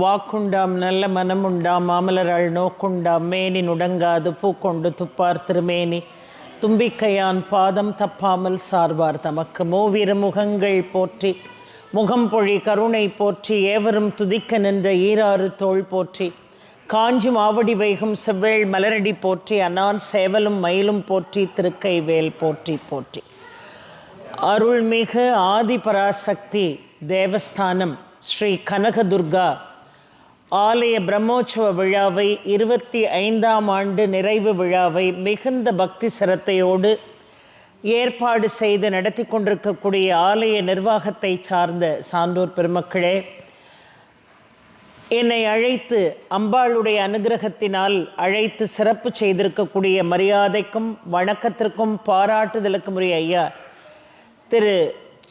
வாக்குண்டாம் நல்ல மனமுண்டாம் மாமலராள் நோக்குண்டாம் மேனி நுடங்காது பூக்கொண்டு துப்பார் திருமேனி தும்பிக்கையான் பாதம் தப்பாமல் சார்வார் தமக்கு மூவிரு முகங்கள் போற்றி முகம்பொழி கருணை போற்றி ஏவரும் துதிக்க நின்ற ஈராறு தோள் போற்றி காஞ்சி மாவடி வைகும் செவ்வேள் மலரடி போற்றி அன்னான் சேவலும் மயிலும் போற்றி திருக்கைவேல் போற்றி போற்றி. அருள்மிகு ஆதிபராசக்தி தேவஸ்தானம் ஸ்ரீ கனகதுர்கா ஆலய பிரம்மோற்சவ விழாவை 25ஆம் ஆண்டு நிறைவு விழாவை மிகுந்த பக்தி சிரத்தையோடு ஏற்பாடு செய்து நடத்தி கொண்டிருக்கக்கூடிய ஆலய நிர்வாகத்தை சார்ந்த சான்றோர் பெருமக்களே, என்னை அழைத்து அம்பாளுடைய அனுகிரகத்தினால் அழைத்து சிறப்பு செய்திருக்கக்கூடிய மரியாதைக்கும் வணக்கத்திற்கும் பாராட்டுதலுக்கும் உரிய ஐயா திரு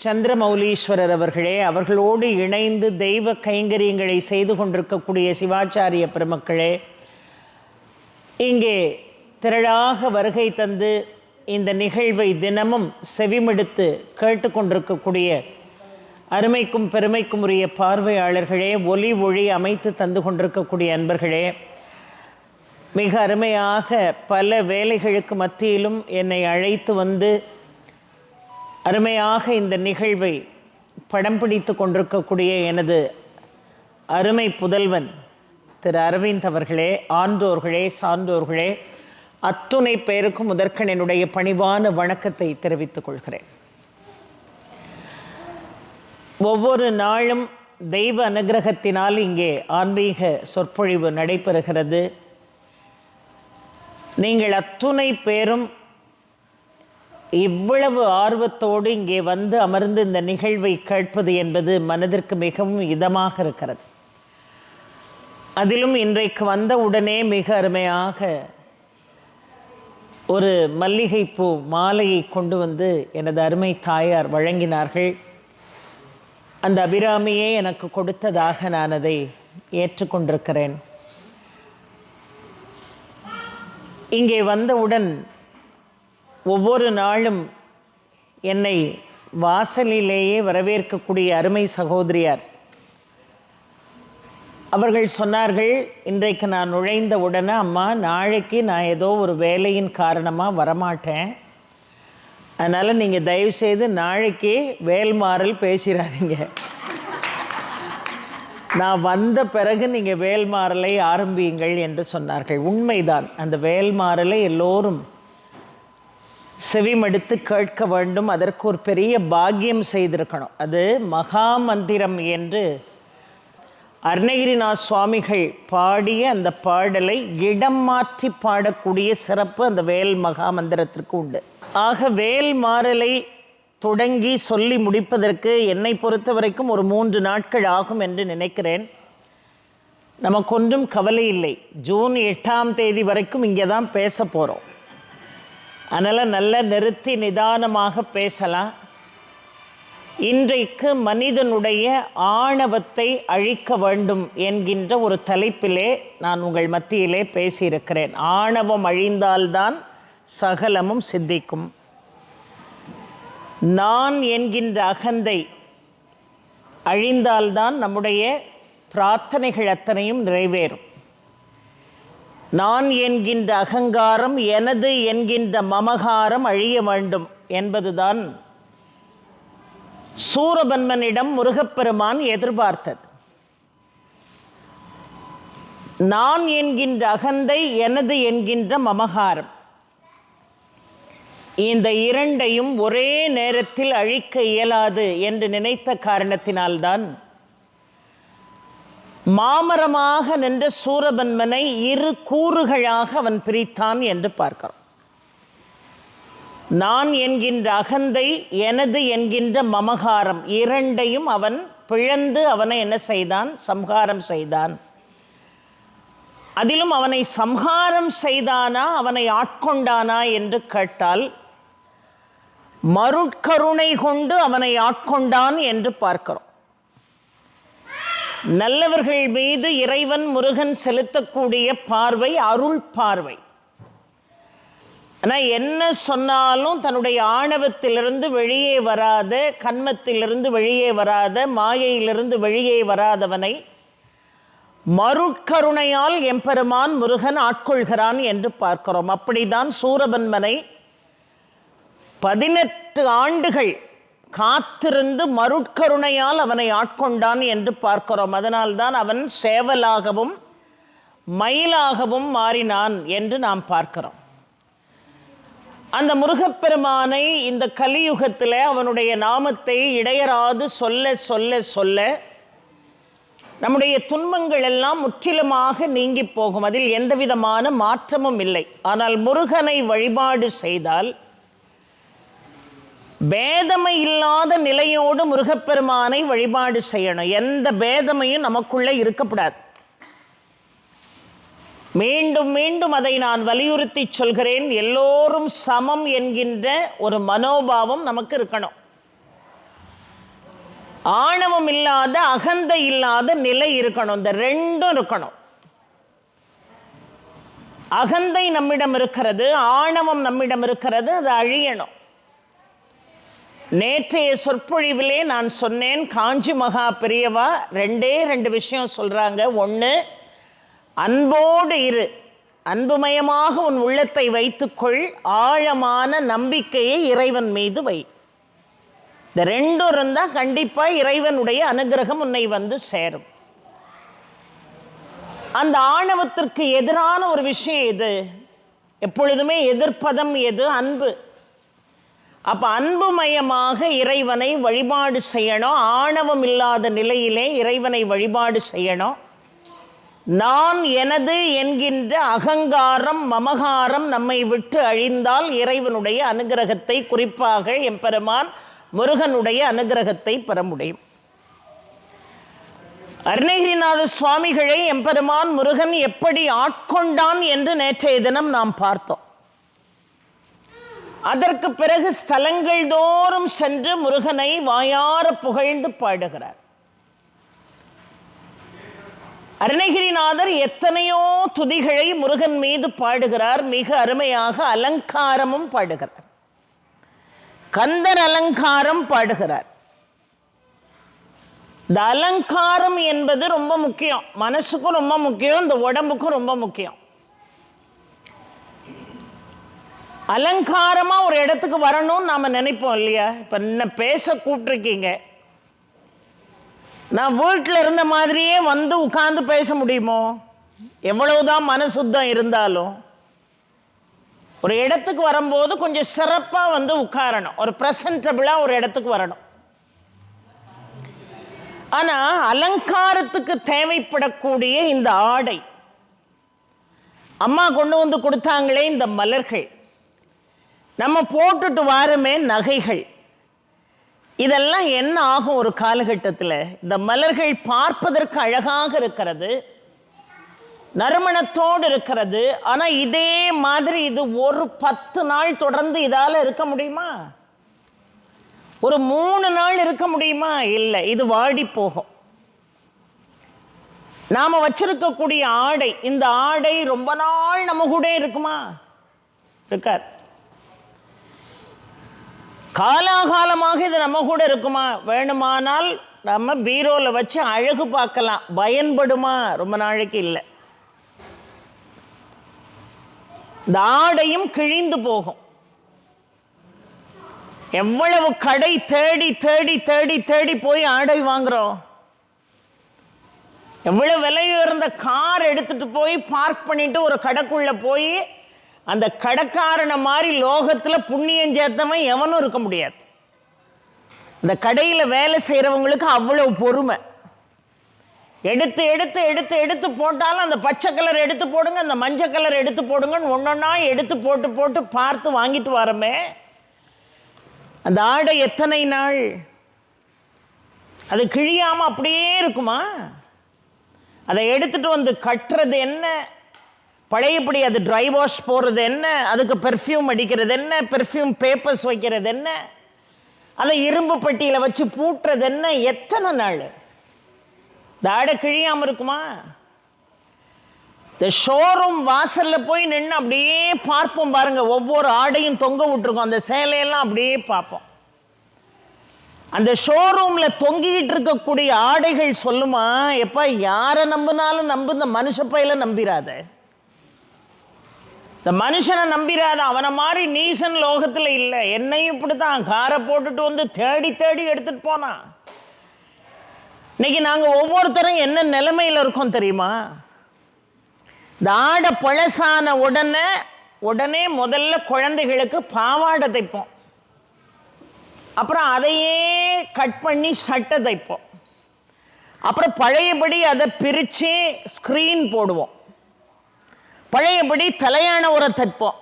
சந்திரமௌலீஸ்வரர் அவர்களே, அவர்களோடு இணைந்து தெய்வ கைங்கரியங்களை செய்து கொண்டிருக்கக்கூடிய சிவாச்சாரிய பெருமக்களே, இங்கே திரளாக வருகை தந்து இந்த நிகழ்வை தினமும் செவிமடுத்து கேட்டுக்கொண்டிருக்கக்கூடிய அருமைக்கும் பெருமைக்கும் உரிய பார்வையாளர்களே, ஒலி ஒளி அமைத்து தந்து கொண்டிருக்கக்கூடிய அன்பர்களே, மிக அருமையாக பல வேலைகளுக்கு மத்தியிலும் என்னை அழைத்து வந்து அருமையாக இந்த நிகழ்வை படம் பிடித்து கொண்டிருக்கக்கூடிய எனது அருமை புதல்வன் திரு அரவிந்த் அவர்களே, ஆன்றோர்களே, சான்றோர்களே, அத்துணை பேருக்கும் முதற்கண் என்னுடைய பணிவான வணக்கத்தை தெரிவித்துக் கொள்கிறேன். ஒவ்வொரு நாளும் தெய்வ அனுகிரகத்தினால் இங்கே ஆன்மீக சொற்பொழிவு நடைபெறுகிறது. நீங்கள் அத்துணை பேரும் இவ்வளவு ஆர்வத்தோடு இங்கே வந்து அமர்ந்து இந்த நிகழ்வை கேட்பது என்பது மனதிற்கு மிகவும் இதமாக இருக்கிறது. அதிலும் இன்றைக்கு வந்த உடனே மிக அருமையாக ஒரு மல்லிகைப்பூ மாலையை கொண்டு வந்து எனது அருமை தாயார் வழங்கினார்கள். அந்த அபிராமியே எனக்கு கொடுத்ததாக நான் அதை ஏற்றுக்கொண்டிருக்கிறேன். இங்கே வந்தவுடன் ஒவ்வொரு நாளும் என்னை வாசலிலேயே வரவேற்கக்கூடிய அருமை சகோதரியார் அவர்கள் சொன்னார்கள், இன்றைக்கு நான் நுழைந்த உடனே, அம்மா நாளைக்கு நான் ஏதோ ஒரு வேலையின் காரணமாக வரமாட்டேன், அதனால் நீங்கள் தயவுசெய்து நாளைக்கு வேல்மாறல் பேசிடாதீங்க, நான் வந்த பிறகு நீங்கள் வேல்மாறலை ஆரம்பியுங்கள் என்று சொன்னார்கள். உண்மைதான், அந்த வேல்மாறலை எல்லோரும் செவிமடுத்து கேட்க வேண்டும். அதற்கு ஒரு பெரிய பாக்கியம் செய்திருக்கணும். அது மகா மந்திரம் என்று அருணகிரிநாத் சுவாமிகள் பாடிய அந்த பாடலை இடம் மாற்றி பாடக்கூடிய சிறப்பு அந்த வேல் மகா மந்திரத்திற்கு உண்டு. ஆக வேல் மாறலை தொடங்கி சொல்லி முடிப்பதற்கு என்னை பொறுத்த வரைக்கும் ஒரு 3 நாட்கள் ஆகும் என்று நினைக்கிறேன். நமக்கொன்றும் கவலை இல்லை. ஜூன் 8ஆம் தேதி வரைக்கும் இங்கே தான் பேச போகிறோம். அதனால் நல்லா நிறுத்தி நிதானமாக பேசலாம். இன்றைக்கு மனிதனுடைய ஆணவத்தை அழிக்க வேண்டும் என்கின்ற ஒரு தலைப்பிலே நான் உங்கள் மத்தியிலே பேசியிருக்கிறேன். ஆணவம் அழிந்தால்தான் சகலமும் சித்திக்கும். நான் என்கின்ற அகந்தை அழிந்தால்தான் நம்முடைய பிரார்த்தனைகள் அத்தனையும் நிறைவேறும். நான் என்கின்ற அகங்காரம், எனது என்கின்ற மமகாரம் அழிய வேண்டும் என்பதுதான் சூரபன்மனிடம் முருகப்பெருமான் எதிர்பார்த்தது. நான் என்கின்ற அகந்தை, எனது என்கின்ற மமகாரம், இந்த இரண்டையும் ஒரே நேரத்தில் அழிக்க இயலாது என்று நினைத்த காரணத்தினால்தான் மாமரமாக நின்ற சூரபன்மனை 2 கூறுகளாக அவன் பிரித்தான் என்று பார்க்கிறோம். நான் என்கின்ற அகந்தை, எனது என்கின்ற மமகாரம் இரண்டையும் அவன் பிளந்து அவனை என்ன செய்தான்? சம்ஹாரம் செய்தான். அதிலும் அவனை சம்ஹாரம் செய்தானா, அவனை ஆட்கொண்டானா என்று கேட்டால் மருட்கருணை கொண்டு அவனை ஆட்கொண்டான் என்று பார்க்கிறோம். நல்லவர்கள் மீது இறைவன் முருகன் செலுத்தக்கூடிய பார்வை அருள் பார்வை. ஆனால் என்ன சொன்னாலும் தன்னுடைய ஆணவத்திலிருந்து வெளியே வராத, கன்மத்திலிருந்து வெளியே வராத, மாயையிலிருந்து வெளியே வராதவனை மருட்கருணையால் எம்பெருமான் முருகன் ஆட்கொள்கிறான் என்று பார்க்கிறோம். அப்படிதான் சூரபன்மனை 18 ஆண்டுகள் காத்திருந்து மருட்கருணையால் அவனை ஆட்கொண்டான் என்று பார்க்கிறோம். அதனால்தான் அவன் சேவலாகவும் மயிலாகவும் மாறினான் என்று நாம் பார்க்கிறோம். அந்த முருகப்பெருமானை இந்த கலியுகத்தில் அவனுடைய நாமத்தை இடையராது சொல்ல சொல்ல சொல்ல நம்முடைய துன்பங்கள் எல்லாம் முற்றிலுமாக நீங்கி போகும். அதில் எந்த விதமான மாற்றமும் இல்லை. ஆனால் முருகனை வழிபாடு செய்தால் பேதமை இல்லாத நிலையோடு முருகப்பெருமானை வழிபாடு செய்யணும். எந்த பேதமையும் நமக்குள்ளே இருக்கக்கூடாது. மீண்டும் மீண்டும் அதை நான் வலியுறுத்தி சொல்கிறேன். எல்லோரும் சமம் என்கின்ற ஒரு மனோபாவம் நமக்கு இருக்கணும். ஆணவம் இல்லாத, அகந்தை இல்லாத நிலை இருக்கணும். இந்த ரெண்டும் இருக்கணும். அகந்தை நம்மிடம் இருக்கிறது, ஆணவம் நம்மிடம் இருக்கிறது, அது அழியணும். நேற்றைய சொற்பொழிவிலே நான் சொன்னேன், காஞ்சி மகா பெரியவா 2 விஷயம் சொல்றாங்க. ஒன்று, அன்போடு இரு, அன்புமயமாக உன் உள்ளத்தை வைத்துக்கொள், ஆழமான நம்பிக்கையை இறைவன் மீது வை. இந்த 2 இருந்தால் கண்டிப்பாக இறைவனுடைய அனுகிரகம் உன்னை வந்து சேரும். அந்த ஆணவத்திற்கு எதிரான ஒரு விஷயம் எது? எப்பொழுதுமே எதிர்ப்பதம் எது? அன்பு. அப்போ அன்புமயமாக இறைவனை வழிபாடு செய்யணும். ஆணவம் இல்லாத நிலையிலே இறைவனை வழிபாடு செய்யணும். நான் எனது என்கின்ற அகங்காரம், மமகாரம் நம்மை விட்டு அழிந்தால் இறைவனுடைய அனுகிரகத்தை, குறிப்பாக எம்பெருமான் முருகனுடைய அனுகிரகத்தை பெற முடியும். அருணகிரிநாத சுவாமிகளை எம்பெருமான் முருகன் எப்படி ஆட்கொண்டான் என்று நேற்றைய தினம் நாம் பார்த்தோம். அதற்கு பிறகு ஸ்தலங்கள் தோறும் சென்று முருகனை வாயார புகழ்ந்து பாடுகிறார். அருணகிரிநாதர் எத்தனையோ துதிகளை முருகன் மீது பாடுகிறார். மிக அருமையாக அலங்காரமும் பாடுகிறார். கந்தர் அலங்காரம் பாடுகிறார். இந்த அலங்காரம் என்பது ரொம்ப முக்கியம். மனசுக்கும் ரொம்ப முக்கியம், இந்த உடம்புக்கும் ரொம்ப முக்கியம். அலங்காரமா ஒரு இடத்துக்கு வரணும்னு நாம நினைப்போம் இல்லையா? இப்ப என்ன பேச கூப்பிட்டுருக்கீங்க, நான் வீட்டில் இருந்த மாதிரியே வந்து உட்கார்ந்து பேச முடியுமோ? எவ்வளவுதான் மனசுத்தம் இருந்தாலும் ஒரு இடத்துக்கு வரும்போது கொஞ்சம் சிறப்பாக வந்து உட்காரணும். ஒரு ப்ரெசன்டபிளாக ஒரு இடத்துக்கு வரணும். ஆனால் அலங்காரத்துக்கு தேவைப்படக்கூடிய இந்த ஆடை, அம்மா கொண்டு வந்து கொடுத்தாங்களே இந்த மலர்கள், நம்ம போட்டுட்டு வாருமே நகைகள், இதெல்லாம் என்ன ஆகும் ஒரு காலகட்டத்தில்? இந்த மலர்கள் பார்ப்பதற்கு அழகாக இருக்கிறது, நறுமணத்தோடு இருக்கிறது. ஆனால் இதே மாதிரி இது ஒரு 10 நாள் தொடர்ந்து இதால் இருக்க முடியுமா? ஒரு 3 நாள் இருக்க முடியுமா? இல்லை, இது வாடி போகும். நாம் வச்சிருக்கக்கூடிய ஆடை, இந்த ஆடை ரொம்ப நாள் நம்ம கூட இருக்குமா? இருக்காது. காலாகாலமாக இது நம்ம கூட இருக்குமா? வேணுமானால் நம்ம பீரோவில் வச்சு அழகு பார்க்கலாம், பயன்படுமா? ரொம்ப நாளைக்கு இல்லை. இந்த ஆடையும் கிழிந்து போகும். எவ்வளவு கடை தேடி தேடி தேடி தேடி போய் ஆடை வாங்குறோம். எவ்வளவு விலை உயர்ந்த கார் எடுத்துட்டு போய் பார்க் பண்ணிட்டு ஒரு கடைக்குள்ள போய் அந்த கடைக்காரனை மாதிரி லோகத்தில் புண்ணியம் சேர்த்தவன் எவனும் இருக்க முடியாது. இந்த கடையில் வேலை செய்கிறவங்களுக்கு அவ்வளவு பொறுமை. எடுத்து எடுத்து எடுத்து எடுத்து போட்டாலும் அந்த பச்சை கலர் எடுத்து போடுங்க, அந்த மஞ்சள் கலர் எடுத்து போடுங்கன்னு ஒன்றொன்னா எடுத்து போட்டு போட்டு பார்த்து வாங்கிட்டு வரமே. அந்த ஆடை எத்தனை நாள் அது கிழியாமல் அப்படியே இருக்குமா? அதை எடுத்துட்டு வந்து கட்டுறது என்ன, பழையபடி அது ட்ரை வாஷ் போடுறது என்ன, அதுக்கு பெர்ஃப்யூம் அடிக்கிறது என்ன, பெர்ஃப்யூம் பேப்பர்ஸ் வைக்கிறது என்ன, அதை இரும்பு பெட்டியில் வச்சு பூட்டுறது என்ன, எத்தனை நாள்? இந்த ஆடை கிழியாமல் இருக்குமா? இந்த ஷோரூம் வாசலில் போய் நின்று அப்படியே பார்ப்போம் பாருங்க, ஒவ்வொரு ஆடையும் தொங்க விட்டுருக்கோம், அந்த சேலையெல்லாம் அப்படியே பார்ப்போம். அந்த ஷோரூமில் தொங்கிக்கிட்டு இருக்கக்கூடிய ஆடைகள் சொல்லுமா, எப்போ யாரை நம்பினாலும் நம்பு, இந்த மனுஷ பையில நம்பிராத, இந்த மனுஷனை நம்பிராத, அவனை மாதிரி நீசன் லோகத்தில் இல்லை. என்னையும் இப்படி தான் காரை போட்டுட்டு வந்து தேடி தேடி எடுத்துகிட்டு போனான். இன்னைக்கு நாங்கள் ஒவ்வொருத்தரும் என்ன நிலைமையில் இருக்கோம் தெரியுமா? இந்த ஆடை பழசான உடனே முதல்ல குழந்தைகளுக்கு பாவாடை தைப்போம், அப்புறம் அதையே கட் பண்ணி சட்டை தைப்போம், அப்புறம் பழையபடி அதை பிரித்து ஸ்க்ரீன் போடுவோம், பழையபடி தலையான உரை தைப்போம்,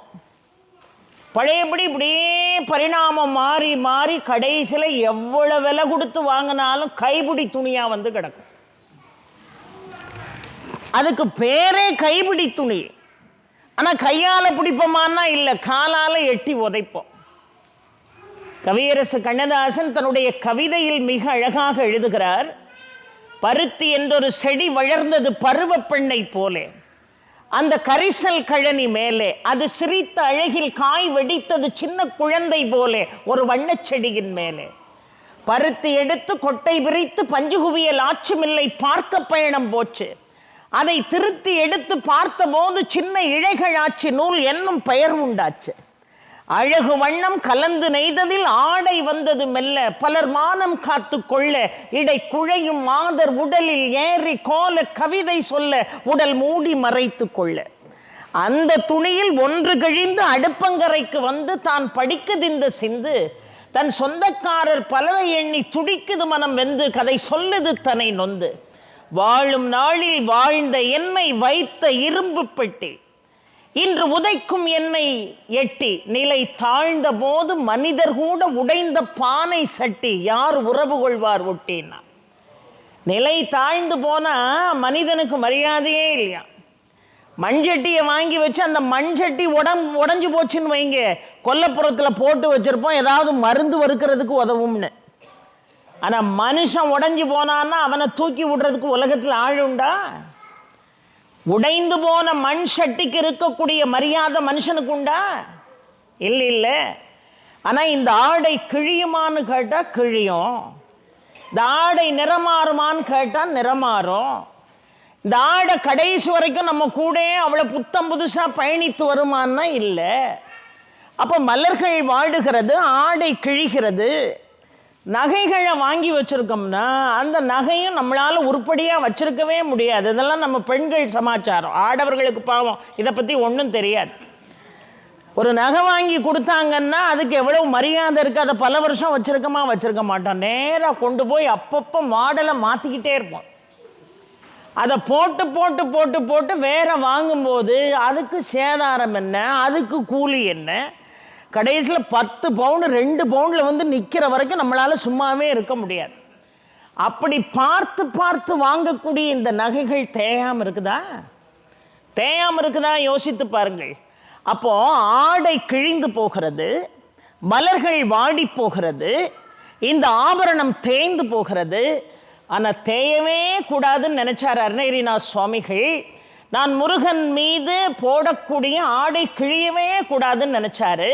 பழையபடி இப்படியே பரிணாமம் மாறி மாறி கடைசியில் எவ்வளோ விலை கொடுத்து வாங்கினாலும் கைப்பிடி துணியாக வந்து கிடக்கும். அதுக்கு பேரே கைப்பிடி துணி. ஆனால் கையால் பிடிப்போமான்னா இல்லை, காலால் எட்டி உதைப்போம். கவியரசு கண்ணதாசன் தன்னுடைய கவிதையில் மிக அழகாக எழுதுகிறார், பருத்தி என்றொரு செடி வளர்ந்தது பருவ பெண்ணை போலே, அந்த கரிசல் கழனி மேலே அது சிரித்த அழகில் காய் வெடித்தது சின்ன குழந்தை போலே ஒரு வண்ணச் செடியின் மேலே, பருத்தி எடுத்து கொட்டை விரித்து பஞ்சு குவியல் ஆச்சுமில்லை பார்க்க பயணம் போச்சு, அதை திருத்தி எடுத்து பார்த்த போது சின்ன இழைகள் ஆச்சு நூல் என்னும் பெயர் உண்டாச்சு, அழகு வண்ணம் கலந்து நெய்ததில் ஆடை வந்தது மெல்ல, பலர் மானம் காத்து கொள்ள இடை குழையும் மாதர் உடலில் ஏறி கோல கவிதை சொல்ல உடல் மூடி மறைத்து கொள்ள, அந்த துணியில் ஒன்று கழிந்து அடுப்பங்கரைக்கு வந்து தான் படிக்குதிந்த சிந்து, தன் சொந்தக்காரர் பலரை எண்ணி துடிக்குது மனம் வெந்து, கதை சொல்லுது தன்னை நொந்து, வாழும் நாளில் வாழ்ந்த என்னை வைத்த இரும்பு பெட்டி இன்று உதைக்கும் என்னை எட்டி, நிலை தாழ்ந்த போது மனிதர் கூட உடைந்த பானை சட்டி யார் உறவு கொள்வார் ஒட்டினா. நிலை தாழ்ந்து போனா மனிதனுக்கு மரியாதையே இல்லையா. மண்சட்டியை வாங்கி வச்சு அந்த மண்சட்டி உடஞ்சு போச்சுன்னு வைங்க, கொல்லப்புறத்தில் போட்டு வச்சிருப்போம், ஏதாவது மருந்து வறுக்கிறதுக்கு உதவும்னு. ஆனால் மனுஷன் உடஞ்சி போனான்னா அவனை தூக்கி விடுறதுக்கு உலகத்தில் ஆளுண்டா? உடைந்து போன மண் சட்டிக்கு இருக்கக்கூடிய மரியாதை மனுஷனுக்கு உண்டா? இல்லை இல்லை. ஆனால் இந்த ஆடை கிழியுமான்னு கேட்டால் கிழியும், இந்த ஆடை நிறமாறுமான்னு கேட்டால் நிறமாறும், இந்த ஆடை கடைசி வரைக்கும் நம்ம கூட அவ்வளோ புத்தம் புதுசாக பயணித்து வருமானா இல்லை. அப்போ மலர்கள் வாடுகிறது, ஆடை கிழிகிறது. நகைகளை வாங்கி வச்சுருக்கோம்னா அந்த நகையும் நம்மளால் உருப்படியாக வச்சுருக்கவே முடியாது. இதெல்லாம் நம்ம பெண்கள் சமாச்சாரம். ஆடவர்களுக்கு பாவம் இதை பற்றி ஒன்றும் தெரியாது. ஒரு நகை வாங்கி கொடுத்தாங்கன்னா அதுக்கு எவ்வளோ மரியாதை இருக்குது. அதை பல வருஷம் வச்சுருக்க மாட்டோம், நேராக கொண்டு போய் அப்பப்போ மாடலை மாற்றிக்கிட்டே இருப்போம். அதை போட்டு போட்டு போட்டு போட்டு வேற வாங்கும்போது அதுக்கு சேதாரம் என்ன, அதுக்கு கூலி என்ன, கடைசியில் 10 பவுண்டு 2 பவுண்டில் வந்து நிற்கிற வரைக்கும் நம்மளால் சும்மாவே இருக்க முடியாது. அப்படி பார்த்து பார்த்து வாங்கக்கூடிய இந்த நகைகள் தேயாமல் இருக்குதா யோசித்து பாருங்கள். அப்போது ஆடை கிழிந்து போகிறது, மலர்கள் வாடி போகிறது, இந்த ஆபரணம் தேய்ந்து போகிறது. ஆனால் தேயவே கூடாதுன்னு நினச்சார் அருணகிரிநாத சுவாமிகள். நான் முருகன் மீது போடக்கூடிய ஆடை கிழியவே கூடாதுன்னு நினச்சாரு.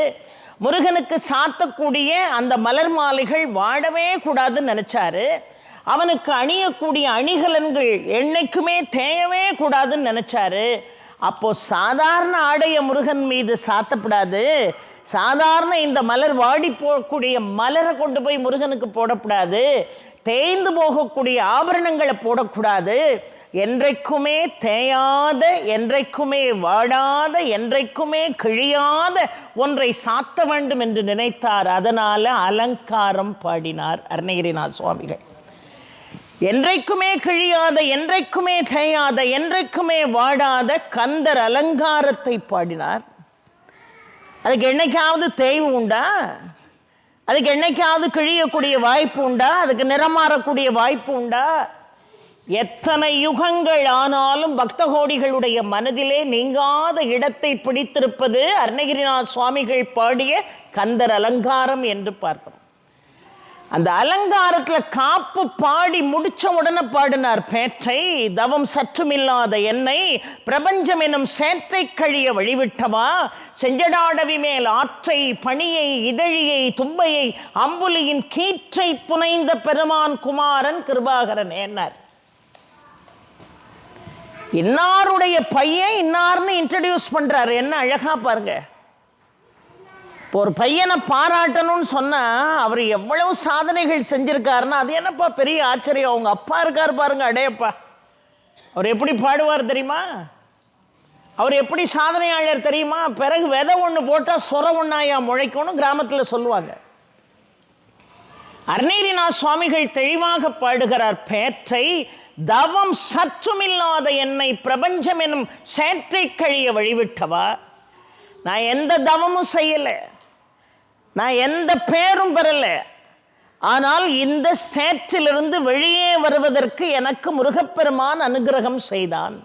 முருகனுக்கு சாத்தக்கூடிய அந்த மலர் மாலைகள் வாடவே கூடாதுன்னு நினச்சாரு. அவனுக்கு அணியக்கூடிய அணிகலன்கள் என்னைக்குமே தேயவே கூடாதுன்னு நினச்சாரு. அப்போது சாதாரண ஆடைய முருகன் மீது சாத்தப்படாது, சாதாரண இந்த மலர் வாடி போகக்கூடிய மலரை கொண்டு போய் முருகனுக்கு போடக்கூடாது, தேய்ந்து போகக்கூடிய ஆபரணங்களை போடக்கூடாது, என்றைக்குமே தேயாத, என்றைக்குமே வாடாத, என்றைக்குமே கிழியாத ஒன்றை சாத்த வேண்டும் என்று நினைத்தார். அதனால அலங்காரம் பாடினார் அருணகிரிநாத சுவாமிகள். என்றைக்குமே கிழியாத, என்றைக்குமே தேயாத, என்றைக்குமே வாடாத கந்தர் அலங்காரத்தை பாடினார். அதுக்கு என்னைக்காவது தேய்வு உண்டா? அதுக்கு என்னைக்காவது கிழியக்கூடிய வாய்ப்பு உண்டா? அதுக்கு நிறமாறக்கூடிய வாய்ப்பு உண்டா? எத்தனை யுகங்கள் ஆனாலும் பக்த கோடிகளுடைய மனதிலே நீங்காத இடத்தை பிடித்திருப்பது அருணகிரிநாத சுவாமிகள் பாடிய கந்தர் அலங்காரம் என்று பார்க்கிறோம். அந்த அலங்காரத்துல காப்பு பாடி முடிச்ச உடனே பாடினார், பேற்றை தவம் சற்றுமில்லாத என்னை பிரபஞ்சம் எனும் சேற்றை கழிய வழிவிட்டவா, செஞ்சடாடவி மேல் ஆற்றை பணியை இதழியை தும்பையை அம்புலியின் கீற்றை புனைந்த பெருமான் குமாரன் கிருபாகரன் ஏன்னார். இன்னாருடைய பையன் இன்னார்னு இன்ட்ரடியூஸ் பண்றாரு. என்ன அழகா பாருங்க. ஒரு பையனை பாராட்டணும்னு சொன்னா அவர் எவ்வளவு சாதனைகள் செஞ்சிருக்காருன்னா அது என்னப்பா பெரிய ஆச்சரியம். அவங்க அப்பா இருக்காரு பாருங்க, அடையப்பா. அவர் எப்படி பாடுவார் தெரியுமா? அவர் எப்படி சாதனையாளர் தெரியுமா? பிறகு விதை ஒன்று போட்டால் சொர ஒன்னாயா முளைக்கணும் கிராமத்தில் சொல்லுவாங்க. அருணகிரிநாத சுவாமிகள் தெளிவாக பாடுகிறார், பேற்றை தவம் சற்றுமில்லாத என்னை பிரபஞ்சம் எனும் சேற்றை கழிய வழிவிட்டவா. நான் எந்த தவமும் செய்யலை, நான் எந்த பேரும் பெறல, ஆனால் இந்த சேற்றிலிருந்து வெளியே வருவதற்கு எனக்கு முருகப்பெருமான் அனுகிரகம் செய்தான்.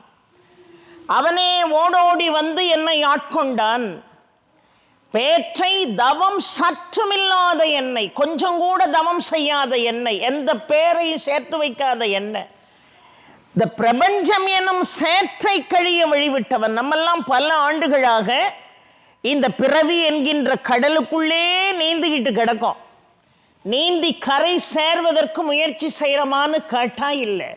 அவனே ஓடோடி வந்து என்னை ஆட்கொண்டான். பேற்றை தவம் சற்றுமில்லாத என்னை, கொஞ்சம் கூட தவம் செய்யாத என்னை, எந்த பேரையும் சேர்த்து வைக்காத என்னை, இந்த பிரபஞ்சம் எனும் சேற்றை கழிய வழிவிட்டவன். நம்மெல்லாம் பல ஆண்டுகளாக இந்த பிறவி என்கின்ற கடலுக்குள்ளே நீந்திக்கிட்டு கிடக்கும். நீந்தி கரை சேர்வதற்கு முயற்சி செய்கிறமான்னு கேட்டா இல்லை.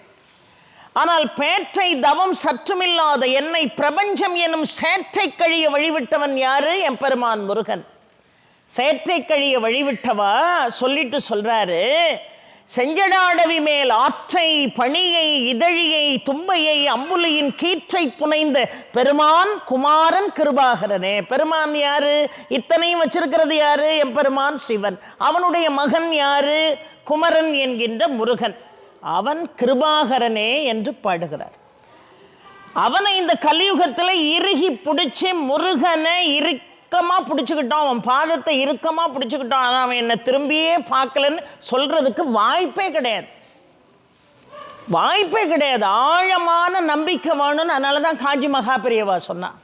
ஆனால் பேற்றை தவம் சற்றுமில்லாத என்னை பிரபஞ்சம் எனும் சேற்றை கழிய வழிவிட்டவன் யாரு? என் பெருமான் முருகன். சேற்றை கழிய வழிவிட்டவா சொல்லிட்டு சொல்றாரு, செஞ்சடாடவி மேல் ஆற்றை பணியை இதழியை தும்பையை அம்புலியின் கீற்றை புனைந்த பெருமான் குமாரன் கிருபாகரனே. பெருமான் யாரு? இத்தனையும் வச்சிருக்கிறது யாரு? என் பெருமான் சிவன். அவனுடைய மகன் யாரு? குமரன் என்கின்ற முருகன். அவன் கிருபாகரனே என்று பாடுகிறார். அவனை இந்த கலியுகத்தில் இறுகி பிடிச்சி முருகனை இறுக்கமா பிடிச்சுக்கிட்டான், அவன் பாதத்தை இறுக்கமா பிடிச்சுக்கிட்டான். ஆனால் அவன் என்னை திரும்பியே பார்க்கலன்னு சொல்றதுக்கு வாய்ப்பே கிடையாது, வாய்ப்பே கிடையாது. ஆழமான நம்பிக்கை வேணும்னு. அதனாலதான் காஞ்சி மகாபெரியவா சொன்னான்,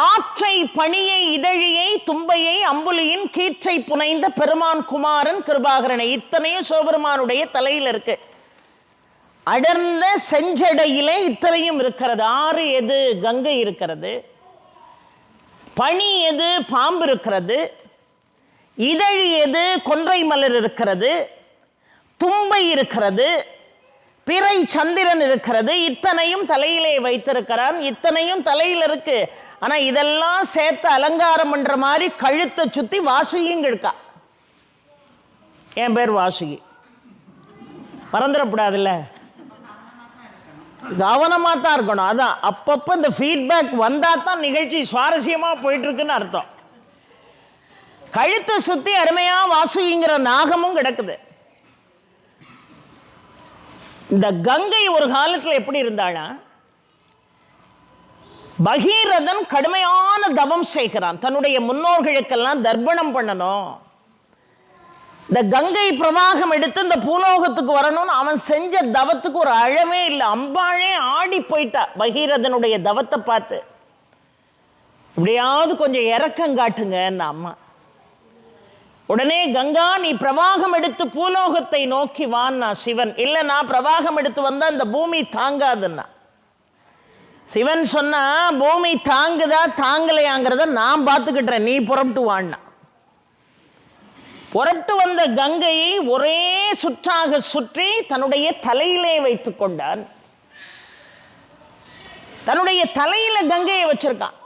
ஆற்றை பணியை இதழியை தும்பையை அம்புலியின் கீற்றை புனைந்த பெருமான் குமாரன் கிருபாகரனை. இத்தனையும் சிவபெருமானுடைய தலையில் இருக்கு. அடர்ந்த செஞ்சடையிலே இத்தனையும் இருக்கிறது. ஆறு எது? கங்கை இருக்கிறது. பனி எது? பாம்பு இருக்கிறது. இதழி எது? கொன்றை மலர் இருக்கிறது. தும்பை இருக்கிறது. பிறை சந்திரன் இருக்கிறது. இத்தனையும் தலையிலே வைத்திருக்கிறான். இத்தனையும் தலையில் இருக்கு. ஆனா இதெல்லாம் சேர்த்து அலங்காரம் பண்ற மாதிரி கழுத்தை சுத்தி வாசுகிங்க இருக்கா. என் பேர் வாசுகி, மறந்துடக்கூடாதுல்ல, கவனமா தான் இருக்கணும். அதான் அப்பப்போ இந்த ஃபீட்பேக் வந்தா தான் நிகழ்ச்சி சுவாரஸ்யமா போயிட்டு இருக்குன்னு அர்த்தம். கழுத்தை சுத்தி அருமையா வாசுகிங்கிற நாகமும் கிடக்குது. இந்த கங்கை ஒரு காலத்தில் எப்படி இருந்தாளா, பகீரதன் கடுமையான தவம் செய்கிறான். தன்னுடைய முன்னோர்களுக்கெல்லாம் தர்ப்பணம் பண்ணணும். இந்த கங்கை பிரவாகம் எடுத்து இந்த பூலோகத்துக்கு வரணும்னு அவன் செஞ்ச தவத்துக்கு ஒரு அழவே இல்லை. அம்பாளே ஆடி போயிட்டா பகீரதனுடைய தவத்தை பார்த்து. இப்படியாவது கொஞ்சம் இறக்கம் காட்டுங்க அம்மா. உடனே கங்கா நீ பிரவாகம் எடுத்து பூலோகத்தை நோக்கி வான்னா சிவன். இல்லை நான் பிரவாகம் எடுத்து வந்தா இந்த பூமி தாங்காதுன்னா. சிவன் சொன்னா பூமி தாங்குதா தாங்கலையாங்கிறத நான் பார்த்துக்கிட்டேன், நீ புறப்பட்டு வான்னா. புறப்பட்டு வந்த கங்கையை ஒரே சுற்றாக சுற்றி தன்னுடைய தலையிலே வைத்துக் கொண்டான். தன்னுடைய தலையில கங்கையை வச்சிருக்கான்.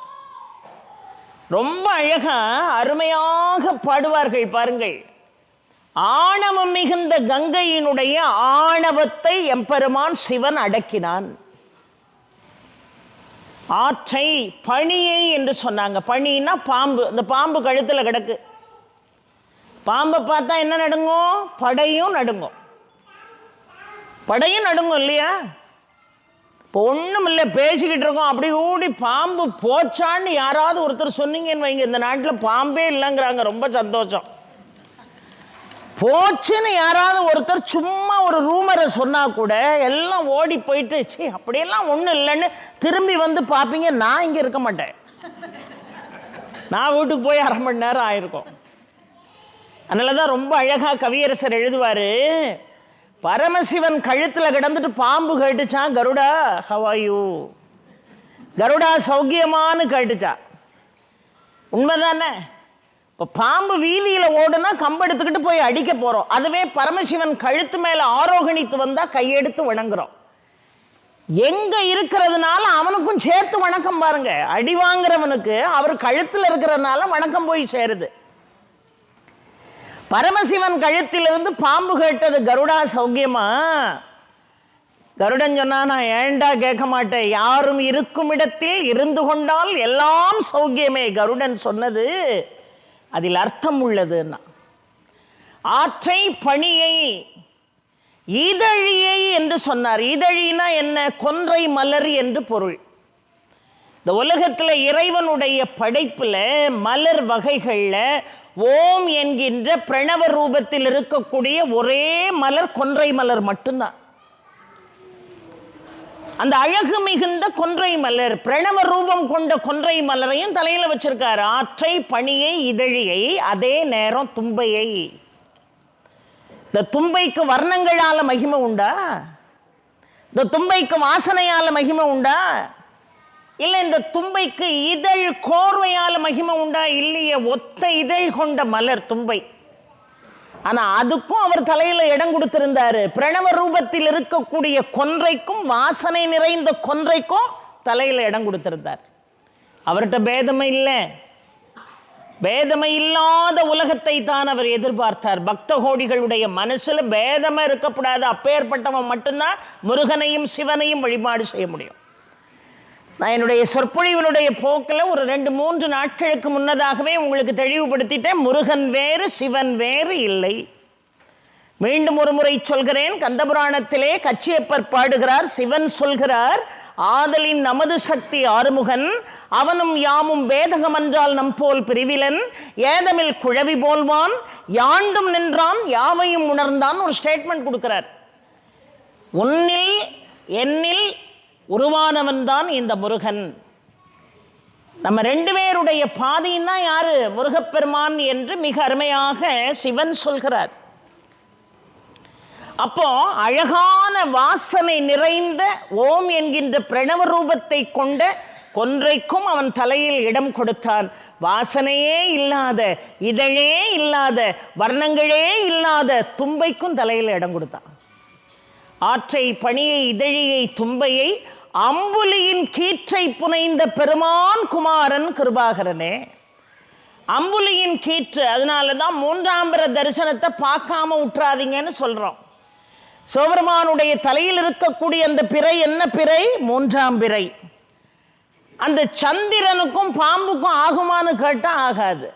ரொம்ப அழகா அருமையாக பாடுவார்கள் பாருங்கள். ஆணவம் மிகுந்த கங்கையினுடைய ஆணவத்தை எம்பெருமான் சிவன் அடக்கினான். ஆற்றை பணியை என்று சொன்னாங்க. பணின்னா பாம்பு. அந்த பாம்பு கழுத்துல கிடக்கு. பாம்பை பார்த்தா என்ன நடுங்கும்? படையும் நடுங்கும். படையும் நடுங்கும் இல்லையா? இப்போ ஒன்றும் இல்லை, பேசிக்கிட்டு இருக்கோம், அப்படி ஊடி பாம்பு போச்சான்னு யாராவது ஒருத்தர் சொன்னீங்கன்னு வைங்க, இந்த நாட்டில் பாம்பே இல்லைங்கிறாங்க, ரொம்ப சந்தோஷம். போச்சுன்னு யாராவது ஒருத்தர் சும்மா ஒரு ரூமரை சொன்னா கூட எல்லாம் ஓடி போயிட்டு சி அப்படியெல்லாம் ஒன்றும் இல்லைன்னு திரும்பி வந்து பார்ப்பீங்க. நான் இங்கே இருக்க மாட்டேன், நான் வீட்டுக்கு போய் 1/2 மணி நேரம் ஆயிருக்கும். அதனால தான் ரொம்ப அழகாக கவியரசர் எழுதுவார், பரமசிவன் கழுத்தில் கிடந்துட்டு பாம்பு கேட்டுச்சான், கருடா ஹவாயு, கருடா சௌக்கியமானு கேட்டுச்சா. உண்மைதானே? இப்போ பாம்பு வீதியில் ஓடுனா கம்பெடுத்துக்கிட்டு போய் அடிக்க போகிறோம், அதுவே பரமசிவன் கழுத்து மேலே ஆரோகணித்து வந்தால் கையெடுத்து வணங்குறோம். எங்கே இருக்கிறதுனால அவனுக்கும் சேர்த்து வணக்கம் பாருங்க. அடி வாங்குறவனுக்கு அவர் கழுத்தில் இருக்கிறதுனால வணக்கம் போய் சேருது. பரமசிவன் கழுத்திலிருந்து பாம்பு கேட்டது, கருடா சௌக்கியமா? கருடன் சொன்னா, நான் ஏண்டா கேட்க மாட்டேன், யாரும் இருக்கும் இடத்தில் இருந்து கொண்டால் எல்லாம் சௌக்கியமே. கருடன் சொன்னது அதில் அர்த்தம் உள்ளதுன்னா, ஆற்றை பணியை இதழியை என்று சொன்னார். இதழினா என்ன? கொன்றை மலர் என்று பொருள். இந்த உலகத்தில் இறைவனுடைய படைப்பில் மலர் வகைகளில் ஓம் என்கின்ற பிரணவ ரூபத்தில் இருக்கக்கூடிய ஒரே மலர் கொன்றை மலர் மட்டும்தான். அந்த அழகு மிகுந்த கொன்றை மலர், பிரணவ ரூபம் கொண்ட கொன்றை மலரையும் தலையில் வச்சிருக்காரு. ஆற்றை பணியை இதழியை, அதே நேரம் தும்பையை. இந்த தும்பைக்கு வர்ணங்களால மகிமை உண்டா? இந்த தும்பைக்கு வாசனையால மகிமை உண்டா? இல்லை இந்த தும்பைக்கு இதழ் கோர்வையால மகிமை உண்டா? இல்லையே. ஒத்த இதழ் கொண்ட மலர் தும்பை. ஆனால் அதுக்கும் அவர் தலையில் இடம் கொடுத்திருந்தாரு. பிரணவ ரூபத்தில் இருக்கக்கூடிய கொன்றைக்கும் வாசனை நிறைந்த கொன்றைக்கும் தலையில் இடம் கொடுத்திருந்தார். அவர்கிட்ட பேதமை இல்லை. பேதமை இல்லாத உலகத்தை தான் அவர் எதிர்பார்த்தார். பக்த கோடிகளுடைய மனசுல பேதமே இருக்கக்கூடாது. அப்பேற்பட்டவன் மட்டும்தான் முருகனையும் சிவனையும் வழிபாடு செய்ய முடியும். நான் என்னுடைய சொற்பொழிவினுடைய போக்கில் ஒரு 2-3 நாட்களுக்கு முன்னதாகவே உங்களுக்கு தெளிவுபடுத்திட்டேன். முருகன் வேறு, சிவன் வேறு இல்லை. மீண்டும் ஒரு முறை சொல்கிறேன். கந்தபுராணத்திலே கச்சியப்பர் பாடுகிறார், சிவன் சொல்கிறார், ஆதலின் நமது சக்தி ஆறுமுகன், அவனும் யாமும் வேதகமன்றால் நம்போல் பிரிவிலன், ஏதமில் குழவி போல்வான், யாண்டும் நின்றான் யாவையும் உணர்ந்தான். ஒரு ஸ்டேட்மெண்ட் கொடுக்கிறார். உன்னில் என்னில் உருவானவன் தான் இந்த முருகன். நம்ம 2 பேருடைய பாதையும் தான் யாரு? முருகப்பெருமான் என்று மிக அருமையாக சிவன் சொல்கிறார். அப்போ அழகான வாசனை நிறைந்த ஓம் என்கின்ற பிரணவ ரூபத்தை கொண்ட கொன்றைக்கும் அவன் தலையில் இடம் கொடுத்தான். வாசனையே இல்லாத, இதழே இல்லாத, வர்ணங்களே இல்லாத தும்பைக்கும் தலையில் இடம் கொடுத்தான். ஆற்றை பணியை இதழியை தும்பையை அம்புலியின் கீற்றை புனைந்த பெருமான் குமாரன் கிருபாகரனே. அம்புலியின் கீற்று, அதனால தான் 3ஆம் பிறை தரிசனத்தை பார்க்காம விட்டுறாதீங்கன்னு சொல்றோம். சிவபெருமானுடைய தலையில் இருக்கக்கூடிய அந்த பிறை என்ன பிறை? 3ஆம் பிறை. அந்த சந்திரனுக்கும் பாம்புக்கும் ஆகுமான்னு கேட்டால் ஆகாது.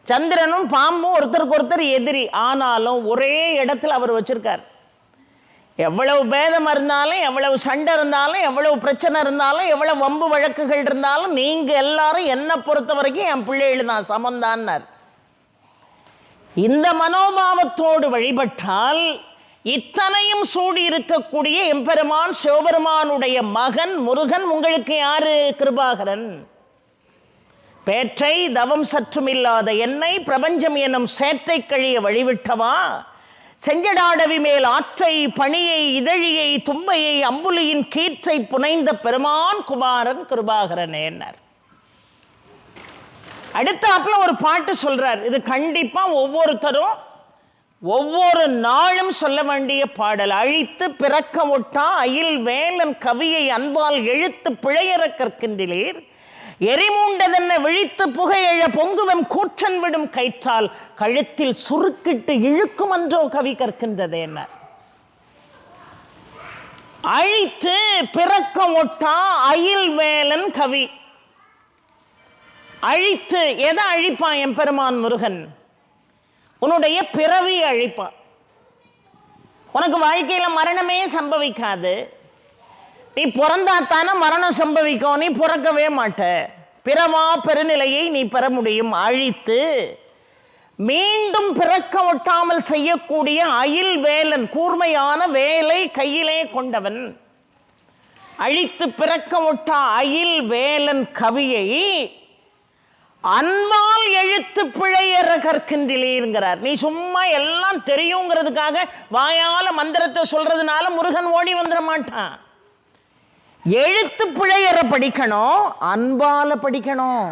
சந்திரனும் பாம்பும் ஒருத்தருக்கு ஒருத்தர் எதிரி, ஆனாலும் ஒரே இடத்துல அவர் வச்சிருக்கார். எவ்வளவு பேதம் இருந்தாலும், எவ்வளவு சண்டை இருந்தாலும், எவ்வளவு பிரச்சனை இருந்தாலும், எவ்வளவு வம்பு வழக்குகள் இருந்தாலும், நீங்க எல்லாரும் என்னை பொறுத்த வரைக்கும் என் பிள்ளைகள் தான், சமந்தான்னார். இந்த மனோபாவத்தோடு வழிபட்டால் இத்தனையும் சூடி இருக்கக்கூடிய எம்பெருமான் சிவபெருமானுடைய மகன் முருகன் உங்களுக்கு யாரு? கிருபாகரன். பேற்றை தவம் சற்றுமில்லாத என்னை பிரபஞ்சம் எனும் சேற்றை கழிய வழிவிட்டவா, செஞ்சடாடவி மேல் ஆற்றை பணியை இதழியை தும்பையை அம்புலியின் கீற்றை புனைந்த பெருமான் குமாரன் கிருபாகரன் ஏன்னார். அடுத்தாப்புல ஒரு பாட்டு சொல்றார். இது கண்டிப்பா ஒவ்வொருத்தரும் ஒவ்வொரு நாளும் சொல்ல வேண்டிய பாடல். அழித்து பிறக்க ஒட்டா அயில் வேலன் கவியை அன்பால் எழுத்து பிழையற கற்கின்றீர், எரிமூண்டதென்ன விழித்து புகையழ பொங்குவம் கூற்றன் விடும் கயிற்றால் கழுத்தில் சுருக்கிட்டு இழுக்கும் அன்றோ கவி கற்கின்றது என்ன. அழித்து பிறக்க ஒட்டா அயில் வேலன் கவி. அழித்து எதை அழிப்பான் எம்பெருமான் முருகன்? உன்னுடைய பிறவி அழிப்பான். உனக்கு வாழ்க்கையில் மரணமே சம்பவிக்காது. நீ பிறந்தாத்தான மரணம் சம்பவிக்கும், நீ பிறக்கவே மாட்ட. பிறவா பெருநிலையை நீ பெற முடியும். அழித்து மீண்டும் பிறக்க ஒட்டாமல் செய்யக்கூடிய அயில் வேலன், கூர்மையான வேலை கையிலே கொண்டவன். அழித்து பிறக்க ஒட்டா அயில் வேலன் கவியை அன்பால் எழுத்து பிழையற கற்கின்றிலேங்கிறார். நீ சும்மா எல்லாம் தெரியுங்கிறதுக்காக வாயால மந்திரத்தை சொல்றதுனால முருகன் ஓடி வந்துட மாட்டான். எழுத்து பிழையற படிக்கணும், அன்பால படிக்கணும்.